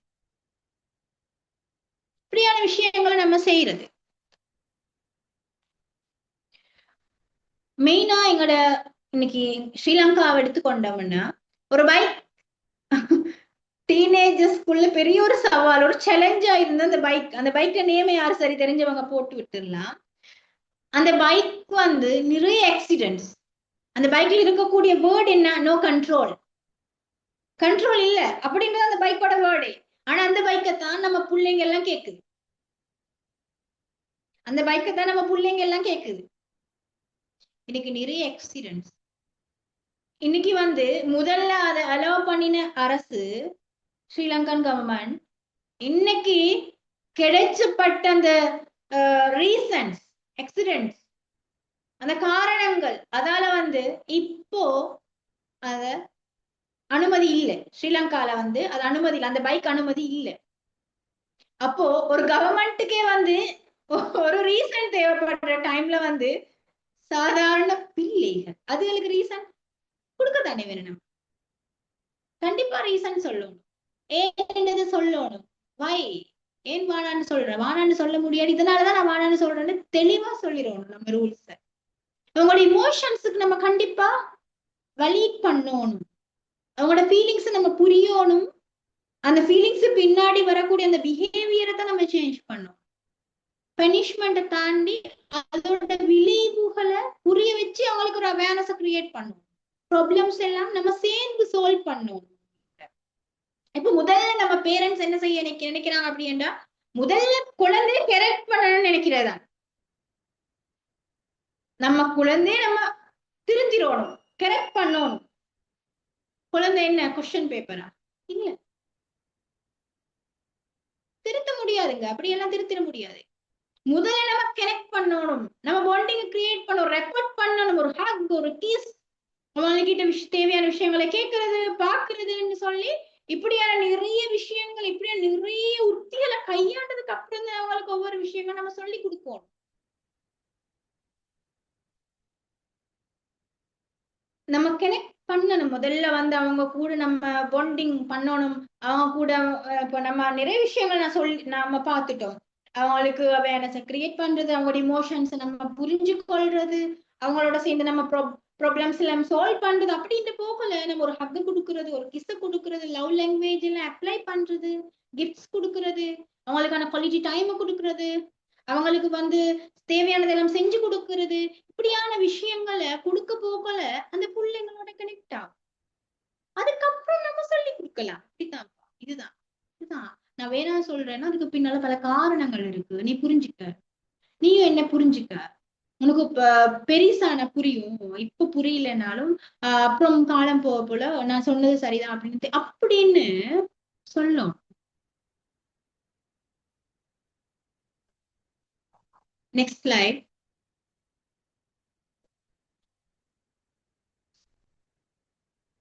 இப்படியான விஷயங்களை நம்ம செய்யறது. மெயினா எங்களோட இன்னைக்கு ஸ்ரீலங்காவை எடுத்துக்கொண்டோம்னா ஒரு பைக் டீனேஜர்ஸ்குள்ள பெரிய ஒரு சவால், ஒரு சேலஞ்சா இருந்த அந்த பைக். அந்த பைக்ல நேமே யாரு சரி தெரிஞ்சவங்க போட்டு விட்டுடலாம். அந்த பைக் வந்து நிறைய ஆக்சிடென்ட்ஸ். அந்த பைக்ல இருக்கக்கூடிய வேர்ட் என்ன? No control. கண்ட்ரோல் இல்ல அப்படின்றது அந்த பைக்கோட வேர்டு. ஆனா அந்த பைக்கை தான் நம்ம பிள்ளைங்க எல்லாம் கேக்குது. அந்த பைக்கை தான் நம்ம பிள்ளைங்க எல்லாம் கேக்குது. இன்னைக்கு நிறைய ஆக்சிடென்ட்ஸ். இன்னைக்கு வந்து முதல்ல அதை அலோவ் பண்ணின அரசு, ஸ்ரீலங்கன் கவர்மெண்ட், இன்னைக்கு கிடைச்சப்பட்ட அந்த ரீசன்ஸ், ஆக்சிடென்ட்ஸ், அந்த காரணங்கள், அதால வந்து இப்போ அத அனுமதி இல்லை. ஸ்ரீலங்கால வந்து அது அனுமதி இல்லை, அந்த பைக் அனுமதி இல்லை. அப்போ ஒரு கவர்மெண்ட்டுக்கே வந்து ஒரு ரீசன் தேவைப்படுற டைம்ல வந்து சாதாரண பிள்ளைகள் அதுகளுக்கு ரீசன் கொடுக்க தானே வேணும். கண்டிப்பா ரீசன் சொல்லணும், ஏன் சொல்லணும். வை ஏன் வானான்னு சொல்ற, வானான்னு சொல்ல முடியாது, இதனாலதான் நான் வானான்னு சொல்றேன்னு தெளிவா சொல்லிடணும் நம்ம ரூல்ஸ. அவங்களோட இமோஷன்ஸுக்கு நம்ம கண்டிப்பா வலீட் பண்ணணும், அவங்களோட ஃபீலிங்ஸ் நம்ம புரியணும், அந்த ஃபீலிங்ஸ் பின்னாடி வரக்கூடிய அந்த பிஹேவியரை தான் நம்ம சேஞ்ச் பண்ணோம். பனிஷ்மெண்ட்டை தாண்டி அதோட விளைவுகளை புரிய வச்சு அவங்களுக்கு ஒரு அவேர்னஸ் கிரியேட் பண்ணும். ப்ராப்ளம்ஸ் எல்லாம் நம்ம சேர்ந்து சால்வ் பண்ணும். இப்ப முதல்ல நம்ம பேரண்ட்ஸ் என்ன செய்ய நினைக்கிறாங்க அப்படின்னா, முதல்ல குழந்தைய கரெக்ட் பண்ணணும்னு நினைக்கிறதா. நம்ம குழந்தைய நம்ம திருத்திடணும், கரெக்ட் பண்ணணும். குழந்தை என்ன கொஸ்டின் பேப்பரா? இல்ல, திருத்த முடியாதுங்க, அப்படியெல்லாம் திருத்திட முடியாது. முதல்ல நம்ம கனெக்ட் பண்ணணும், நம்ம பாண்டிங் கிரியேட் பண்ணணும், ரெக்கார்ட் பண்ணணும், ஒரு ஹக், ஒரு கிஸ், அவங்ககிட்ட தேவையான விஷயங்களை கேட்கறது, பாக்குறதுன்னு சொல்லி இப்படியான நிறைய விஷயங்கள், இப்படியான நிறைய உத்திகளை கையாண்டதுக்கு அப்புறம் தான் அவங்களுக்கு ஒவ்வொரு விஷயங்கள் நம்ம சொல்லி கொடுப்போம். நம்ம கனெக்ட் பண்ணணும். முதல்ல வந்து அவங்க கூட நம்ம பாண்டிங் பண்ணணும். அவங்க கூட இப்ப நம்ம நிறைய விஷயங்கள் நாம பார்த்துட்டோம். அவங்களுக்கு அவேர்னஸ் கிரியேட் பண்றது, அவங்களோட இமோஷன்ஸ் நம்ம புரிஞ்சு கொள்றது, அவங்களோட சேர்ந்து நம்ம ப்ராப்ளம்ஸ் எல்லாம் சால்வ் பண்றது. அப்படின்ட்டு போகல, நம்ம ஒரு ஹக் கொடுக்கறது, ஒரு கிஸ் கொடுக்கறது, லவ் லாங்குவேஜ் எல்லாம் அப்ளை பண்றது, கிஃப்ட்ஸ் கொடுக்கறது, அவங்களுக்கான குவாலிட்டி டைம் கொடுக்கறது, அவங்களுக்கு வந்து தேவையானதெல்லாம் செஞ்சு கொடுக்கறது, இப்படியான விஷயங்களை கொடுக்க போகல அந்த பிள்ளைங்களோட கனெக்ட் ஆகும். அதுக்கப்புறம் நம்ம சொல்லி கொடுக்கலாம், இதுதான் இதுதான் நான் வேணா சொல்றேன்னா அதுக்கு பின்னால பல காரணங்கள் இருக்கு, நீ புரிஞ்சுக்க, நீயும் என்ன புரிஞ்சுக்க, உனக்கு பெரிசான புரியும், இப்ப புரியலனாலும் அப்புறம் காலம் போக போல நான் சொன்னது சரிதான் அப்படின்னு சொல்லும். Next slide.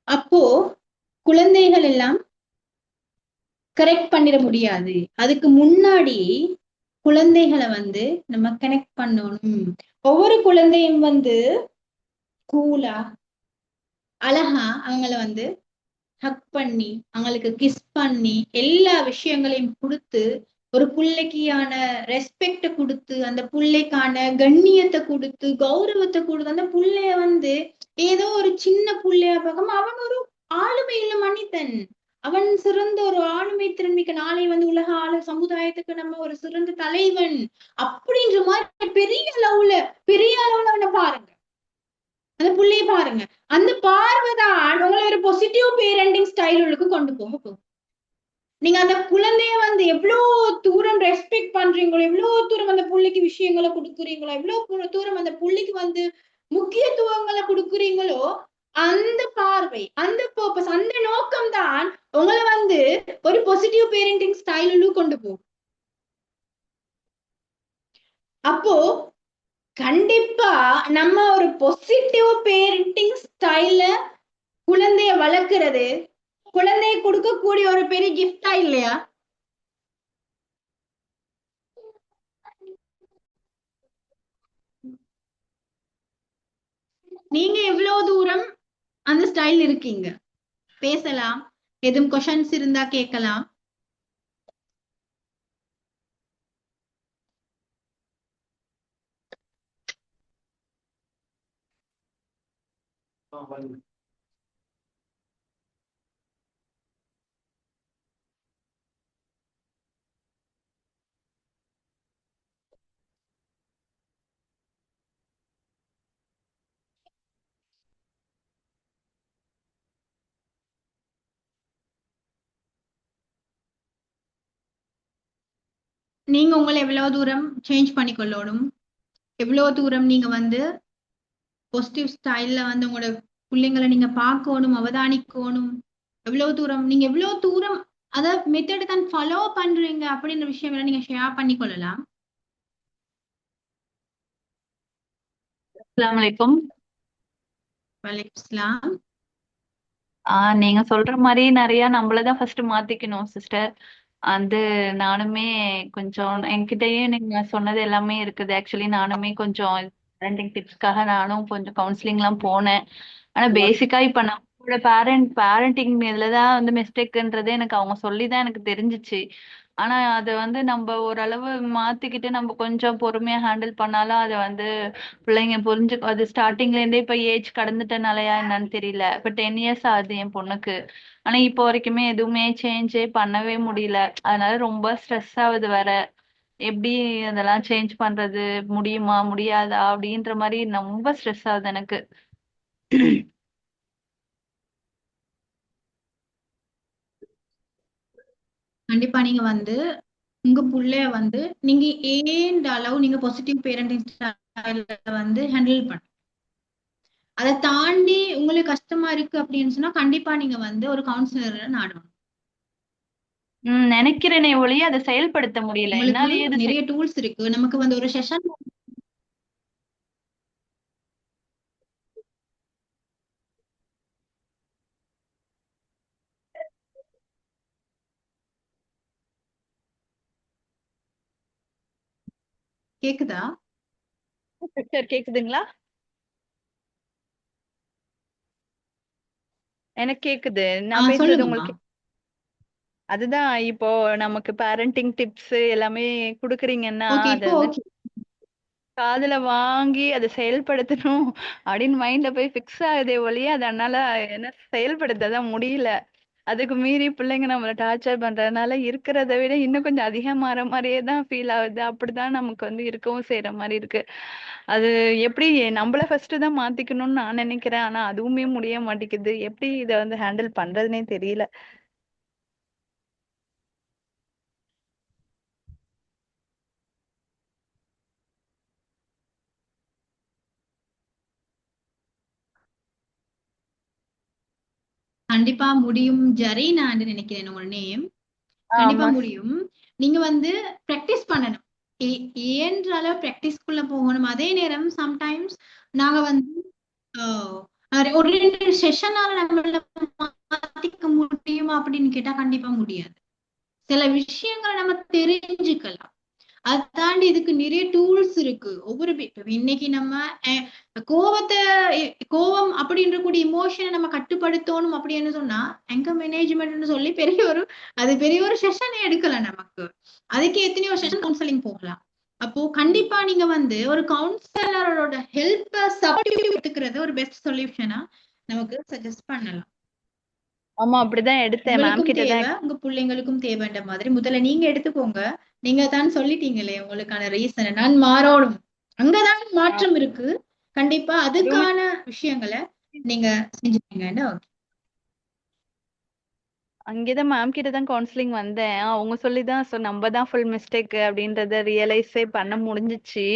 அப்போ குழந்தைகள் எல்லாம் கரெக்ட் பண்ணிட முடியாது, அதுக்கு முன்னாடி குழந்தைகளை வந்து நம்ம கனெக்ட் பண்ணணும். ஒவ்வொரு குழந்தையும் வந்து கூலா அழகா அவங்கள வந்து ஹக் பண்ணி அவங்களுக்கு கிஸ் பண்ணி எல்லா விஷயங்களையும் கொடுத்து ஒரு புள்ளைக்கான ரெஸ்பெக்ட கொடுத்து அந்த புள்ளைக்கான கண்ணியத்தை கொடுத்து கௌரவத்தை கொடுத்து அந்த புள்ளைய வந்து ஏதோ ஒரு சின்ன புள்ளையா பார்க்காம அவன் ஒரு ஆளுமையுள்ள மனிதன். அவன் சிறந்த ஒரு ஆளுமை திறன்மிக்க நாளை வந்து உலக சமுதாயத்துக்கு நம்ம ஒரு சிறந்த தலைவன் அப்படின்ற மாதிரி பெரிய அளவுல அவனை பாருங்க. அந்த புள்ளைய பாருங்க. அந்த பார்வைதான் உங்களை ஒரு பாசிட்டிவ் பேரண்டிங் ஸ்டைலுக்கு கொண்டு போகும். நீங்க அந்த குழந்தைய வந்து எவ்வளவு தூரம் ரெஸ்பெக்ட் பண்றீங்களோ, எவ்வளவு தூரம் அந்த புள்ளைக்கு விஷயங்களை கொடுக்குறீங்களோ, எவ்வளவு தூரம் அந்த புள்ளைக்கு வந்து முக்கியத்துவங்களை கொடுக்குறீங்களோ, அந்த பார்வை, அந்த பர்பஸ், அந்த நோக்கம் தான் உங்களை வந்து ஒரு பாசிட்டிவ் பேரண்டிங் ஸ்டைலுக்கு கொண்டு போகும். அப்போ கண்டிப்பா நம்ம ஒரு பாசிட்டிவ் பேரண்டிங் ஸ்டைல்ல குழந்தைய வளர்க்கிறது குழந்தைய கொடுக்கக்கூடிய ஒரு பெரிய கிஃப்டா இல்லையா? நீங்க எவ்வளவு தூரம் அந்த ஸ்டைல் இருக்கீங்க? பேசலாம். எதுவும் கொஷன்ஸ் இருந்தா கேட்கலாம். நீங்க உங்களை எவ்வளவு தூரம் சேஞ்ச் பண்ணிக்கொள்ளணும், எவ்வளவு தூரம் நீங்க வந்து பாசிட்டிவ் ஸ்டைல்ல வந்து உங்களோட பிள்ளைங்களை நீங்க பார்க்கணும், அவதானிக்கணும், எவ்வளவு தூரம் அத மெத்தட் தான் ஃபாலோ பண்றீங்க அப்படின்ற விஷயம் எல்லாம் நீங்க ஷேர் பண்ணிக்கொள்ளலாம். அஸ்ஸலாமு அலைக்கும். வலைக்கும் சலாம். நீங்க சொல்ற மாதிரி நிறைய நம்மளதான் ஃபர்ஸ்ட் மாத்திக்கணும் சிஸ்டர். அது நானுமே கொஞ்சம் என்கிட்டயே நீங்க சொன்னது எல்லாமே இருக்குது. ஆக்சுவலி நானுமே கொஞ்சம் பேரண்டிங் டிப்ஸ்க்காக நானும் கொஞ்சம் கவுன்சிலிங் எல்லாம் போனேன். ஆனா பேசிக்கா இப்ப நம்மளோட பேரண்டிங் இதுலதான் வந்து மிஸ்டேக்ன்றது எனக்கு அவங்க சொல்லிதான் எனக்கு தெரிஞ்சிச்சு. ஆனா அது வந்து நம்ம ஓரளவு மாத்திக்கிட்டு நம்ம கொஞ்சம் பொறுமையா ஹேண்டில் பண்ணாலும் அது வந்து பிள்ளைங்க அது ஸ்டார்டிங்ல இருந்தே இப்ப ஏஜ் கடந்துட்டனாலயா என்னன்னு தெரியல. இப்ப 10 இயர்ஸ் ஆகுது என் பொண்ணுக்கு. ஆனா இப்போ வரைக்குமே எதுவுமே சேஞ்சே பண்ணவே முடியல. அதனால ரொம்ப ஸ்ட்ரெஸ் ஆகுது வேற. எப்படி அதெல்லாம் சேஞ்ச் பண்றது, முடியுமா முடியாதா அப்படின்ற மாதிரி ரொம்ப ஸ்ட்ரெஸ் ஆகுது எனக்கு. கண்டிப்பா நீங்க வந்து உங்க புள்ளைய வந்து நீங்க ஏன்ற அளவு நீங்க பாசிட்டிவ் பேரண்டிங் ஸ்டைல வந்து ஹேண்டில் பண்ண, அதை தாண்டி உங்களுக்கு கஷ்டமா இருக்கு அப்படின்னு சொன்னா கண்டிப்பா நீங்க வந்து ஒரு கவுன்சிலரை நாடணும். நினைக்கிறேனே ஒழிய அதை செயல்படுத்த முடியல. உங்களுக்கு என்னாலயே இது நிறைய டூல்ஸ் இருக்கு. நமக்கு வந்து ஒரு செஷன் கேக்குதா? சிஸ்டர் கேக்குதுங்களா? எனக்கு கேக்குது. நான் பேசுறது சொல்லுங்கம்மா. உங்களுக்கு அதுதான் இப்போ நமக்கு பேரண்டிங் டிப்ஸ் எல்லாமே குடுக்குறீங்கன்னா ஓகே, அது இப்போ வந்து காதுல வாங்கி அதை செயல்படுத்தணும் அப்படின்னு மைண்ட்ல போய் ஃபிக்ஸ் ஆகுதே ஒழிய அது அதனால என்ன செயல்படுத்ததான் முடியல. அதுக்கு மீறி பிள்ளைங்க நம்மள டார்ச்சர் பண்றதுனால இருக்கிறத விட இன்னும் கொஞ்சம் அதிகமாற மாதிரியே தான் ஃபீல் ஆகுது. அப்படிதான் நமக்கு வந்து இருக்கவும் செய்யற மாதிரி இருக்கு. அது எப்படி நம்மள ஃபர்ஸ்ட் தான் மாத்திக்கணும்னு நான் நினைக்கிறேன். ஆனா அதுவுமே முடிய மாட்டேங்குது. எப்படி இதை வந்து ஹேண்டில் பண்றதுனே தெரியல. கண்டிப்பா முடியும் ஜரி, நான் நினைக்கிறேன் உங்களோட நேம். கண்டிப்பா ஆமா. முடியும். நீங்க வந்து பிராக்டிஸ் பண்ணணும். ஏன்ற அளவு பிராக்டிஸ்க்குள்ள போகணும். அதே நேரம் சம்டைம்ஸ் நாங்க வந்து ஒரு 2 செஷனால நம்மள மாத்திக்க முடியுமா அப்படின்னு கேட்டா கண்டிப்பா முடியாது. சில விஷயங்களை நம்ம தெரிஞ்சுக்கலாம். அதை தாண்டி இதுக்கு நிறைய டூல்ஸ் இருக்கு. ஒவ்வொரு இன்னைக்கு நம்ம கோவத்தை கோவம் அப்படின்ற கூடிய இமோஷனை நம்ம கட்டுப்படுத்தணும் அப்படின்னு சொன்னா எங்க மேனேஜ்மெண்ட்னு சொல்லி பெரிய ஒரு செஷனே எடுக்கலாம். நமக்கு அதுக்கு எத்தனையோ செஷன் கவுன்சிலிங் போகலாம். அப்போ கண்டிப்பா நீங்க ஒரு கவுன்சிலரோட ஹெல்ப் சப்போர்ட் எடுத்துக்கிறது ஒரு பெஸ்ட் சொல்யூஷனா நமக்கு சஜஸ்ட் பண்ணலாம். ஆமா அப்படிதான் எடுத்தேன். மேம் உங்களுக்கும் கிட்ட தான் தேவை, உங்க பிள்ளைங்களுக்கும் தேவைன்ற மாதிரி முதல்ல நீங்க எடுத்துக்கோங்க. நீங்க தான் சொல்லிட்டீங்களே உங்களுக்கான ரீசன் நான் மாறணும், அங்கதான் மாற்றம் இருக்கு. கண்டிப்பா அதுக்கான விஷயங்களை நீங்க செஞ்சுட்டீங்கன்னா ஓகே. அங்கேதான் மேம் கிட்ட தான் கவுன்சிலிங் வந்தேன். அவங்க சொல்லிதான் நம்ம தான் ஃபுல் மிஸ்டேக் அப்படின்றத ரியலைஸே பண்ண முடிஞ்சிச்சு.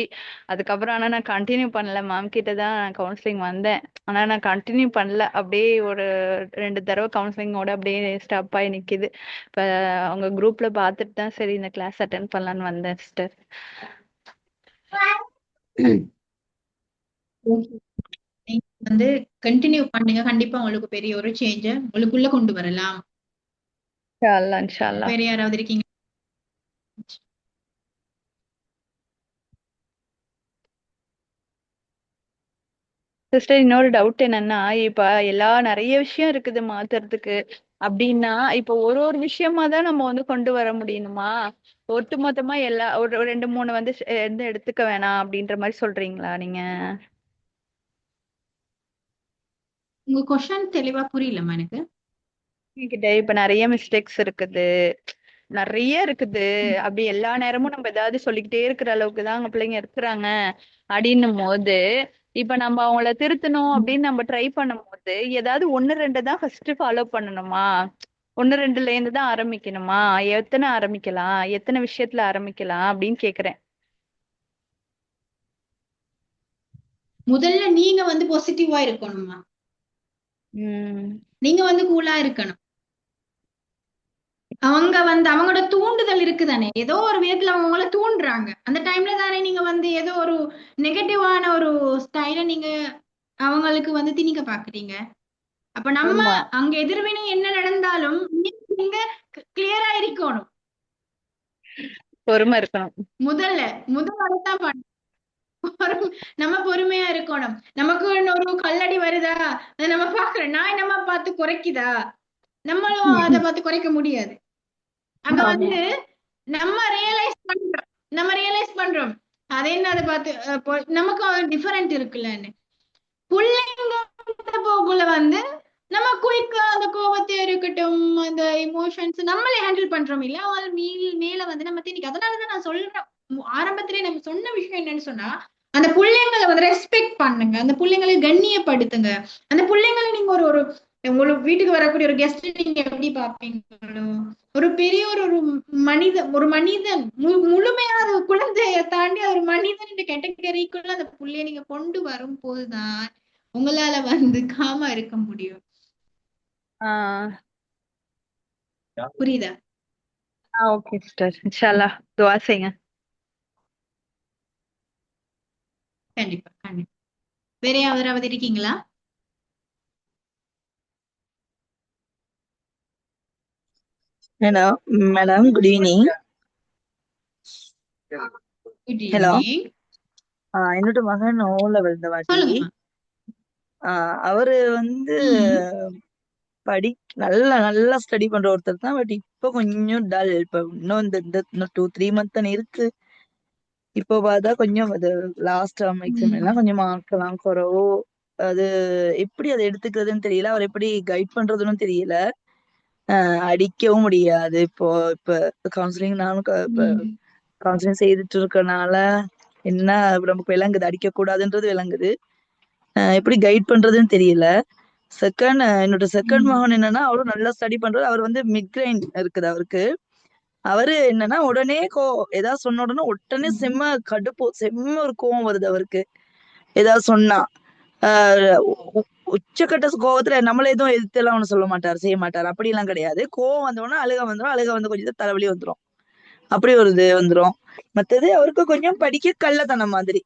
அதுக்கப்புறம் ஆனா நான் கண்டினியூ பண்ணல. மேம் கிட்ட தான் கவுன்சிலிங் வந்தேன். ஆனா நான் கண்டினியூ பண்ணல. அப்படியே ஒரு 2 தடவை கவுன்சிலிங்கோட அப்படியே ஸ்டாப் ஆகி நிக்குது. இப்ப அவங்க குரூப்ல பார்த்துட்டு தான் சரி இந்த கிளாஸ் அட்டென்ட் பண்ணலான்னு வந்தேன் சிஸ்டர். நீங்க கண்டினியூ பண்ணுங்க. கண்டிப்பா உங்களுக்கு பெரிய ஒரு சேஞ்ச உங்களுக்குள்ள கொண்டு வரலாம். இன்ஷா அல்லாஹ், இன்ஷா அல்லாஹ். வேற யாராவது இருக்கீங்க? சிஸ்டர் இன்னொரு டவுட் என்னன்னா, இப்ப நிறைய விஷயம் இருக்குது மாத்துறதுக்கு. அப்படின்னா இப்ப ஒரு ஒரு விஷயமா தான் நம்ம கொண்டு வர முடியணுமா? ஒட்டு மொத்தமா ஒரு 2 3 எடுத்துக்க வேணாம் அப்படின்ற மாதிரி சொல்றீங்களா நீங்க? உங்க கொஸ்டின் தெளிவா புரியலமா எனக்கு. கிட்ட இப்ப நிறைய மிஸ்டேக்ஸ் இருக்குது, நிறைய இருக்குது. அப்படி எல்லா நேரமும் நம்ம ஏதாவது சொல்லிக்கிட்டே இருக்கிற அளவுக்கு தான் அங்க பிள்ளைங்க இருக்கிறாங்க அப்படின்னும் போது, இப்ப நம்ம அவங்கள திருத்தணும் அப்படின்னு நம்ம ட்ரை பண்ணும் போது ஏதாவது 1 2 தான் ஃபர்ஸ்ட் ஃபாலோ பண்ணணுமா? 1 2ல இருந்து தான் ஆரம்பிக்கணுமா? எத்தனை ஆரம்பிக்கலாம், எத்தனை விஷயத்துல ஆரம்பிக்கலாம் அப்படின்னு கேக்குறேன். முதல்ல நீங்க பாசிட்டிவா இருக்கணுமா? நீங்க கூலா இருக்கணும். அவங்க அவங்களோட தூண்டுதல் இருக்குதானே, ஏதோ ஒரு விதத்துல அவங்க உங்களை தூண்டுறாங்க. அந்த டைம்ல தானே நீங்க ஏதோ ஒரு நெகட்டிவான ஒரு ஸ்டைல நீங்க அவங்களுக்கு திணிக்க பாக்குறீங்க. அப்ப நம்ம ஆமா, அங்க எதிர்வினை என்ன நடந்தாலும் நீங்க கிளியரா இருக்கணும். பொறுமை இருக்கணும். முதல்ல அதைத்தான் நம்ம பொறுமையா இருக்கணும். நமக்கு ஒரு கல்லடி வருதா, அதை நம்ம பாக்குறோம். நாய் நம்ம பார்த்து குறைக்குதா, நம்மளும் அதை பார்த்து குறைக்க முடியாது. அங்க ஆமா. நம்ம ரியலைஸ் பண்றோம் அதை என்ன அதை பார்த்து நமக்கு டிஃபரெண்ட் இருக்குல்லன்னு. பிள்ளைங்க போக்குள்ள நம்ம குயிக்கா அந்த கோபத்தை இருக்கட்டும், அந்த எமோஷன்ஸ் நம்மளே ஹேண்டில் பண்றோம் இல்ல, அவள் மேல நம்ம திணிக்க. அதனாலதான் நான் சொல்றேன், ஆரம்பத்திலே நம்ம சொன்ன விஷயம் என்னன்னு சொன்னா, அந்த பிள்ளைங்களை ரெஸ்பெக்ட் பண்ணுங்க, அந்த பிள்ளைங்களை கண்ணியப்படுத்துங்க. அந்த பிள்ளைங்களை நீங்க ஒரு ஒரு உங்களுக்கு வீட்டுக்கு வரக்கூடிய ஒரு கெஸ்ட் நீங்க எப்படி பாப்பீங்களோ, ஒரு பெரிய ஒரு மனிதன் முழுமையான குழந்தைய தாண்டி ஒரு மனிதன் கேட்டகரிக்குள்ள அந்த புள்ளைய நீங்க கொண்டு வரும் போதுதான் உங்களால காமா இருக்க முடியும். புரியுதா? ஓகே சிஸ்டர், இன்ஷா அல்லாஹ் துஆ செய்யுங்க. கண்டிப்பா கண்டிப்பா. வேற யாராவது இருக்கீங்களா? Hello, madam. Good evening. Good Hello. Evening. என்னோட மகன் O level இந்த வாட்டி. சொல்லுங்கம்மா. அவரு நல்லா ஸ்டடி பண்ற ஒருத்தர் தான். பட் இப்ப கொஞ்சம் டல். இப்ப இன்னும் இந்த 2 3 மந்த் தானே இருக்கு. இப்போ பார்த்தா கொஞ்சம் அது லாஸ்ட் டேர்ம் எக்ஸாம் எல்லாம் கொஞ்சம் மார்க் எல்லாம் குறவோ. அது எப்படி அதை எடுத்துக்கிறதுன்னு தெரியல. அவர் எப்படி கைட் பண்றதுன்னு தெரியல. அடிக்கவும் முடியாது. இப்ப கவுன்சிலிங் நானும் கவுன்சிலிங் செய்துட்டு இருக்கனால என்ன நமக்கு விளங்குது, அடிக்க கூடாதுன்றது விளங்குது. எப்படி கைட் பண்றதுன்னு தெரியல. என்னோட செகண்ட் மகன் என்னன்னா, அவரும் நல்லா ஸ்டடி பண்றாரு. அவர் மிக்ரைன் இருக்குது அவருக்கு. அவரு என்னன்னா உடனே ஏதாவது சொன்ன உடனே செம்ம கடுப்பு, செம்ம ஒரு கோவம் வருது அவருக்கு. ஏதாவது சொன்னா உச்சக்கட்ட கோவத்துல நம்மள எதுவும் எதிர்த்து எல்லாம் ஒண்ணு சொல்ல மாட்டாரு, செய்ய மாட்டாரு. அப்படி எல்லாம் கிடையாது. கோவம் வந்தோடனே அழுக வந்து கொஞ்சம் தலைவலி வந்துரும். அப்படி ஒரு இது வந்துரும். மத்தது அவருக்கு கொஞ்சம் படிக்க கள்ளத்தனம் மாதிரி.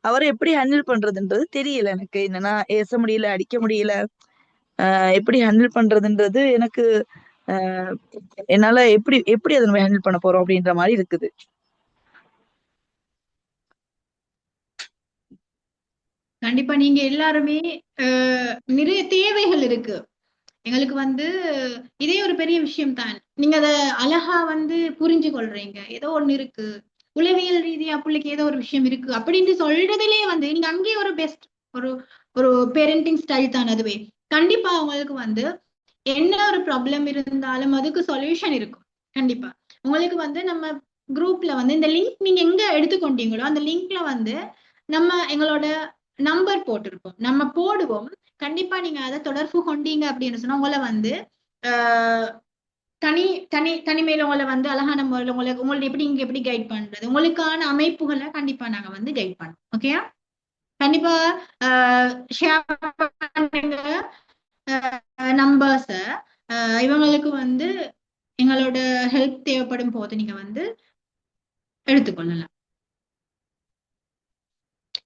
அவரை எப்படி ஹேண்டில் பண்றதுன்றது தெரியல எனக்கு. என்னன்னா ஏச முடியல, அடிக்க முடியல. எப்படி ஹேண்டில் பண்றதுன்றது எனக்கு என்னால எப்படி எப்படி அதை நம்ம ஹேண்டில் பண்ண போறோம் அப்படின்ற மாதிரி இருக்குது. கண்டிப்பா நீங்க எல்லாருமே நிறைய தேவைகள் இருக்கு எங்களுக்கு வந்து இதே ஒரு பெரிய விஷயம் தான். நீங்க அத அழகா வந்து புரிஞ்சு கொள்றீங்க. ஏதோ ஒண்ணு இருக்கு, உளவியல் ரீதியா பிள்ளைக்கு ஏதோ ஒரு விஷயம் இருக்கு அப்படின்னு சொல்றதுலயே வந்து நீங்க அங்கேயே ஒரு பெஸ்ட் ஒரு ஒரு பேரண்டிங் ஸ்டைல் தான் அதுவே. கண்டிப்பா அவங்களுக்கு வந்து என்ன ஒரு ப்ராப்ளம் இருந்தாலும் அதுக்கு சொல்யூஷன் இருக்கும். கண்டிப்பா உங்களுக்கு வந்து நம்ம குரூப்ல வந்து இந்த லிங்க் நீங்க எங்க எடுத்துக்கொண்டீங்களோ அந்த லிங்க்ல வந்து நம்ம எங்களோட நம்பர் போட்டிருப்போம், நம்ம போடுவோம். கண்டிப்பா நீங்க அதை தொடர்பு கொண்டீங்க அப்படின்னு சொன்னா உங்களை வந்து ஆஹ் தனிமையில உங்களை வந்து அழகான முறையில் உங்களை எப்படி இங்க எப்படி கைட் பண்றது, உங்களுக்கான அமைப்புகளை கண்டிப்பா நாங்க வந்து கைட் பண்ணோம். ஓகேயா? கண்டிப்பா ஷேர் பண்ணுங்க நம்பர்ஸ. இவங்களுக்கு வந்து எங்களோட ஹெல்ப் தேவைப்படும் போது நீங்க வந்து எடுத்துக்கொள்ளலாம்.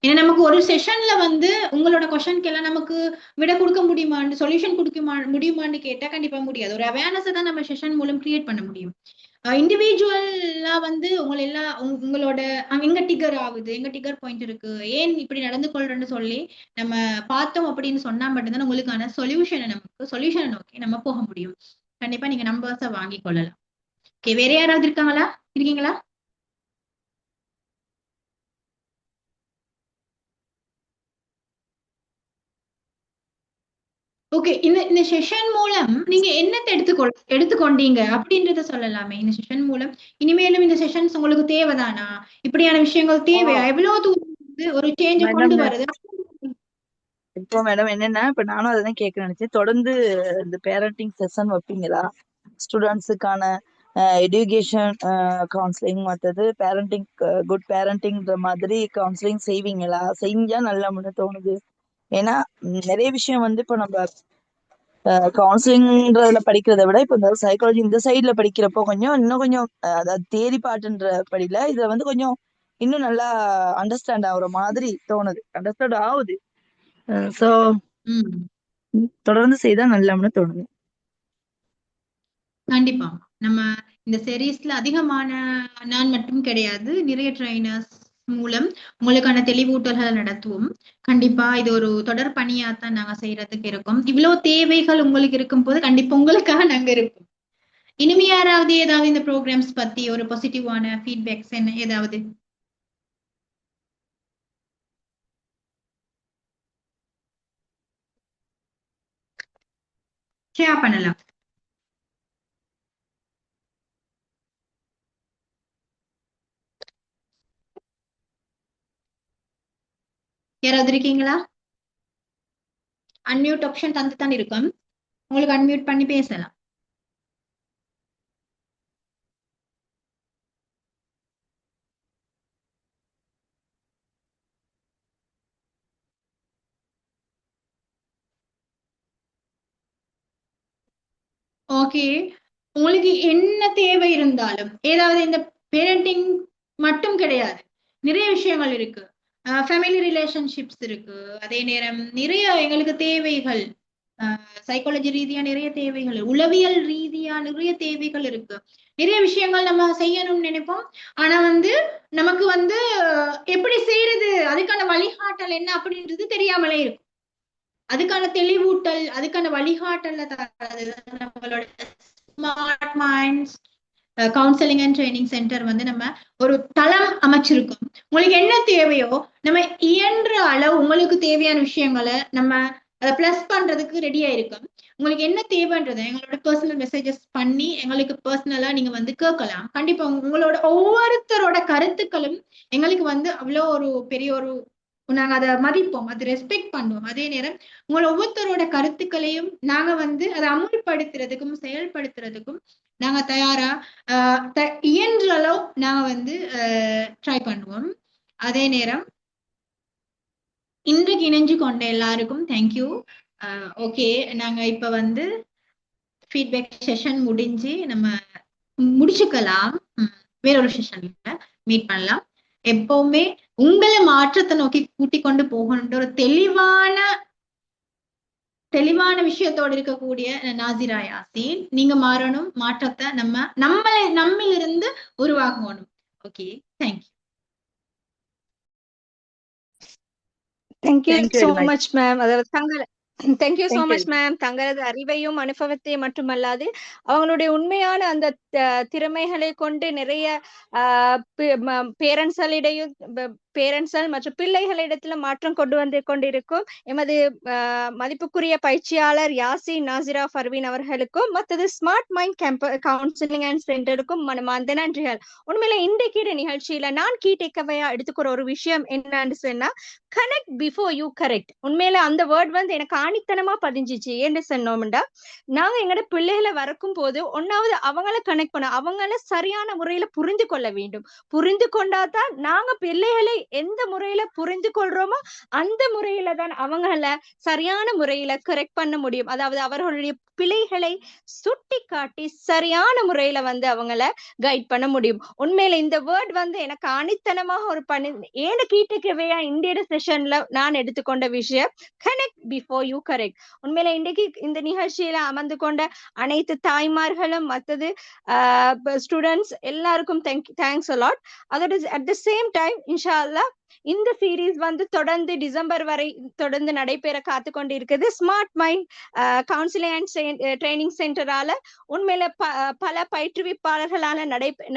ஏன்னா நமக்கு ஒரு செஷன்ல வந்து உங்களோட கொஸ்டின்க்கு எல்லாம் நமக்கு விட கொடுக்க முடியுமான்னு சொல்யூஷன் முடியுமான்னு கேட்டா கண்டிப்பா முடியாது. ஒரு அவேர்னஸ் தான் நம்ம செஷன் மூலம் கிரியேட் பண்ண முடியும். இண்டிவிஜுவலா வந்து உங்களை எல்லாம் உங்களோட எங்க டிகர் ஆகுது, எங்க டிகர் பாயிண்ட் இருக்கு, ஏன் இப்படி நடந்து கொள்றேன்னு சொல்லி நம்ம பார்த்தோம் அப்படின்னு சொன்னா மட்டும்தான் உங்களுக்கான சொல்யூஷனை நோக்கி நம்ம போக முடியும். கண்டிப்பா நீங்க நம்பர்ஸை வாங்கி கொள்ளலாம். ஓகே, வேற யாராவது இருக்கீங்களா? ஓகே, இந்த செஷன் மூலம் நீங்க என்னத்தை எடுத்துக்கொண்டீங்க அப்படின்றத சொல்லலாமே. இந்த செஷன் மூலம் இனிமேலும் இந்த செஷன்ஸ் உங்களுக்கு தேவைதானா, இப்படியான விஷயங்கள் தேவையா, எவ்வளவு தூரம் ஒரு சேஞ்ச கொண்டு மேடம் வருது? இப்போ மேடம் என்னன்னா, இப்ப நானும் அதான் கேட்க நினைச்சேன். தொடர்ந்து இந்த பேரண்டிங் செஷன் வைப்பீங்களா? ஸ்டூடெண்ட்ஸுக்கான எஜுகேஷன் கவுன்சிலிங், மற்றது பேரண்டிங், குட் பேரண்டிங்ன்ற மாதிரி கவுன்சிலிங் செய்வீங்களா? செஞ்சா நல்லா தோணுது. ஏன்னா நிறைய விஷயம் வந்து இப்போ நம்ம கவுன்சிலிங்ன்றதுல படிக்கிறத விட இப்போ இந்த சைக்காலஜி இந்த சைட்ல படிக்கிறப்போ இன்னும் கொஞ்சம் அதாவது தேரி பாட்டுன்ற படியில இதுல வந்து கொஞ்சம் இன்னும் நல்லா அண்டர்ஸ்டாண்ட் ஆகுற மாதிரி தோணுது, அண்டர்ஸ்டாண்ட் ஆகுது. சோ தொடர்ந்து செய்தா நல்லாம்னு தோணுது. கண்டிப்பா நம்ம இந்த சீரீஸ்ல அதிகமான நான் மட்டும் கிடையாது, நிறைய ட்ரைனர்ஸ் மூலம் உங்களுக்கான தெளிவூட்டல்களை நடத்துவோம். கண்டிப்பா இது ஒரு தொடர் பணியாத்தான் நாங்க செய்யறதுக்கு இருக்கோம். இவ்வளவு தேவைகள் உங்களுக்கு இருக்கும் போது கண்டிப்பா உங்களுக்காக நாங்க இருப்போம். இனிமே யாராவது ஏதாவது இந்த ப்ரோக்ராம்ஸ் பத்தி ஒரு பாசிட்டிவான ஃபீட்பேக்ஸ் என்ன ஏதாவது ஷேர் பண்ணலாம்? யாராவது இருக்கீங்களா? அன்மியூட் ஆப்ஷன் தந்துதான் இருக்கும், உங்களுக்கு அன்மியூட் பண்ணி பேசலாம். ஓகே, உங்களுக்கு என்ன தேவை இருந்தாலும், ஏதாவது இந்த பேரண்டிங் மட்டும் கிடையாது, நிறைய விஷயங்கள் இருக்கு. ஃபேமிலி ரிலேஷன்ஷிப்ஸ் இருக்கு, அதே நேரம் நிறைய எங்களுக்கு தேவைகள், சைக்காலஜி ரீதியா நிறைய தேவைகள், உளவியல் ரீதியா நிறைய தேவைகள் இருக்கு. நிறைய விஷயங்கள் நம்ம செய்யணும்னு நினைப்போம், ஆனா வந்து நமக்கு வந்து எப்படி செய்யறது, அதுக்கான வழிகாட்டல் என்ன அப்படின்றது தெரியாமலே இருக்கும். அதுக்கான தெளிவூட்டல், அதுக்கான வழிகாட்டல்ல நம்மளோட smart minds counselling and training centre வந்து நம்ம ஒரு தளம் அமைச்சிருக்கோம். உங்களுக்கு என்ன தேவையோ நம்ம இயன்ற அளவு உங்களுக்கு தேவையான விஷயங்களை நம்ம அதை பிளஸ் பண்றதுக்கு ரெடியா இருக்கும். உங்களுக்கு என்ன தேவைன்றதை எங்களோட பர்சனல் மெசேஜஸ் பண்ணி எங்களுக்கு பர்சனலா நீங்க வந்து கேட்கலாம். கண்டிப்பா உங்களோட ஒவ்வொருத்தரோட கருத்துக்களும் எங்களுக்கு வந்து அவ்வளோ ஒரு பெரிய ஒரு நாங்க அதை மதிப்போம், அதை ரெஸ்பெக்ட் பண்ணுவோம். அதே நேரம் உங்களோட ஒவ்வொருத்தரோட கருத்துக்களையும் நாங்க வந்து அதை அமுல்படுத்துறதுக்கும் செயல்படுத்துறதுக்கும் நாங்க தயாரா இயன்ற அளவு நாங்க வந்து ட்ரை பண்ணுவோம். அதே நேரம் இன்றைக்கு இணைஞ்சு கொண்ட எல்லாருக்கும் தேங்க்யூ. ஓகே, நாங்க இப்ப வந்து ஃபீட்பேக் செஷன் முடிஞ்சு நம்ம முடிச்சுக்கலாம். வேறொரு செஷன்ல மீட் பண்ணலாம். எப்பவுமே உங்களை மாற்றத்தை நோக்கி கூட்டிக் கொண்டு போகணுன்ற ஒரு தெளிவான விஷயத்தோடு இருக்கக்கூடிய நாசிரா யாசின். நீங்க மாறணும், மாற்றத்தை நம்மிலிருந்து உருவாக்கணும். Okay, thank you. Thank you thank you so very much. Much ma'am. அதாவது thank you so thank you much ma'am. தங்களது அறிவையும் அனுபவத்தை மட்டுமல்லாது அவங்களுடைய உண்மையான அந்த திறமைகளை கொண்டு நிறைய பேரண்ட்ஸ்களிடையும் பேரண்ட்ஸ்கள் மற்றும் பிள்ளைகளிடத்துல மாற்றம் கொண்டு வந்து கொண்டிருக்கும் எமது மதிப்புக்குரிய பயிற்சியாளர் யாசின் நாசிரா பர்வீன் அவர்களுக்கும் மற்றது ஸ்மார்ட் மைண்ட் கவுன்சிலிங் அண்ட் சென்டருக்கும் மனமார்ந்த நன்றிகள். உண்மையில இன்றைக்கு நிகழ்ச்சியில நான் கீ டேக்அவேயா எடுத்துக்கிற ஒரு விஷயம் என்னன்னு சொன்னா, கனெக்ட் பிஃபோர் யூ கரெக்ட். உண்மையில அந்த வேர்ட் வந்து எனக்கு ஆணித்தனமா பதிஞ்சிச்சு. ஏன்னு சொன்னோம்டா, நாங்க எங்கட பிள்ளைகளை வறக்கும் போது ஒன்னாவது அவங்கள கனெக்ட் பண்ண, அவங்கள சரியான முறையில புரிந்து கொள்ள வேண்டும். புரிந்து கொண்டாதான் நாங்க பிள்ளைகளை எந்த முறையில புரிந்து கொள்றோமோ அந்த முறையில தான் அவங்கள சரியான முறையில கரெக்ட் பண்ண முடியும். அதாவது அவர்களுடைய பிழைகளை சுட்டி காட்டி சரியான முறையில வந்து அவங்கள கைட் பண்ண முடியும். உண்மையில இந்த வேர்ட் வந்து எனக்கு ஆணித்தனமாக ஒரு ஏன்னு கீட்டுக்கவையா இந்திய செஷன்ல நான் எடுத்துக்கொண்ட விஷயம் கனெக்ட் பிஃபோர் யூ கரெக்ட். உண்மையில இன்றைக்கு இந்த நிகழ்ச்சியில அமர்ந்து கொண்ட அனைத்து தாய்மார்களும் மற்றது ஸ்டூடெண்ட்ஸ் எல்லாருக்கும் தேங்க்ஸ் அ லாட். அதோட அட் த சேம் டைம் இன்ஷா அல்லாஹ் இந்த சீரீஸ் வந்து தொடர்ந்து டிசம்பர் வரை தொடர்ந்து நடைபெற காத்து கொண்டு இருக்குது. Smart mind counselling and training சென்டரால உண்மையில பல பயிற்றுவிப்பாளர்களால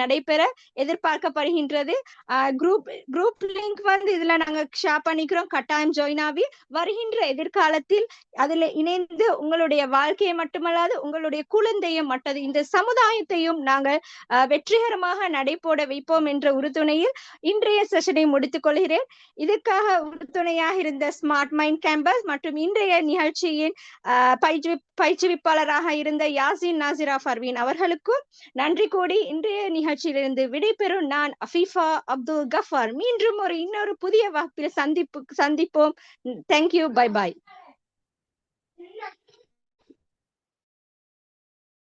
நடைபெற எதிர்பார்க்கப்படுகின்றது. குரூப் லிங்க் வந்து இதுல நாங்க ஷேர் பண்ணிக்கிறோம். கட்டாயம் ஜாயின் ஆகி வருகின்ற எதிர்காலத்தில் அதுல இணைந்து உங்களுடைய வாழ்க்கையை மட்டுமல்லாது உங்களுடைய குழந்தையும் மற்றது இந்த சமுதாயத்தையும் நாங்கள் வெற்றிகரமாக நடைபோட வைப்போம் என்ற உறுதுணையில் இன்றைய செஷனை முடித்துக் கொள்கிறேன். இதுக்காக உறுதுணையாக இருந்த ஸ்மார்ட் மைண்ட் கேம்பஸ் மற்றும் இன்றைய நிகழ்ச்சியின் பயிற்றுவிப்பாளராக இருந்த யாசின் நாசிரா பர்வீன் அவர்களுக்கும் நன்றி கூடி இன்றைய நிகழ்ச்சியிலிருந்து விடைபெறும் நான் அஃபீஃபா அப்துல் கஃபார். மீண்டும் இன்னொரு புதிய வகுப்பில் சந்திப்போம். தேங்க்யூ. Bye bye.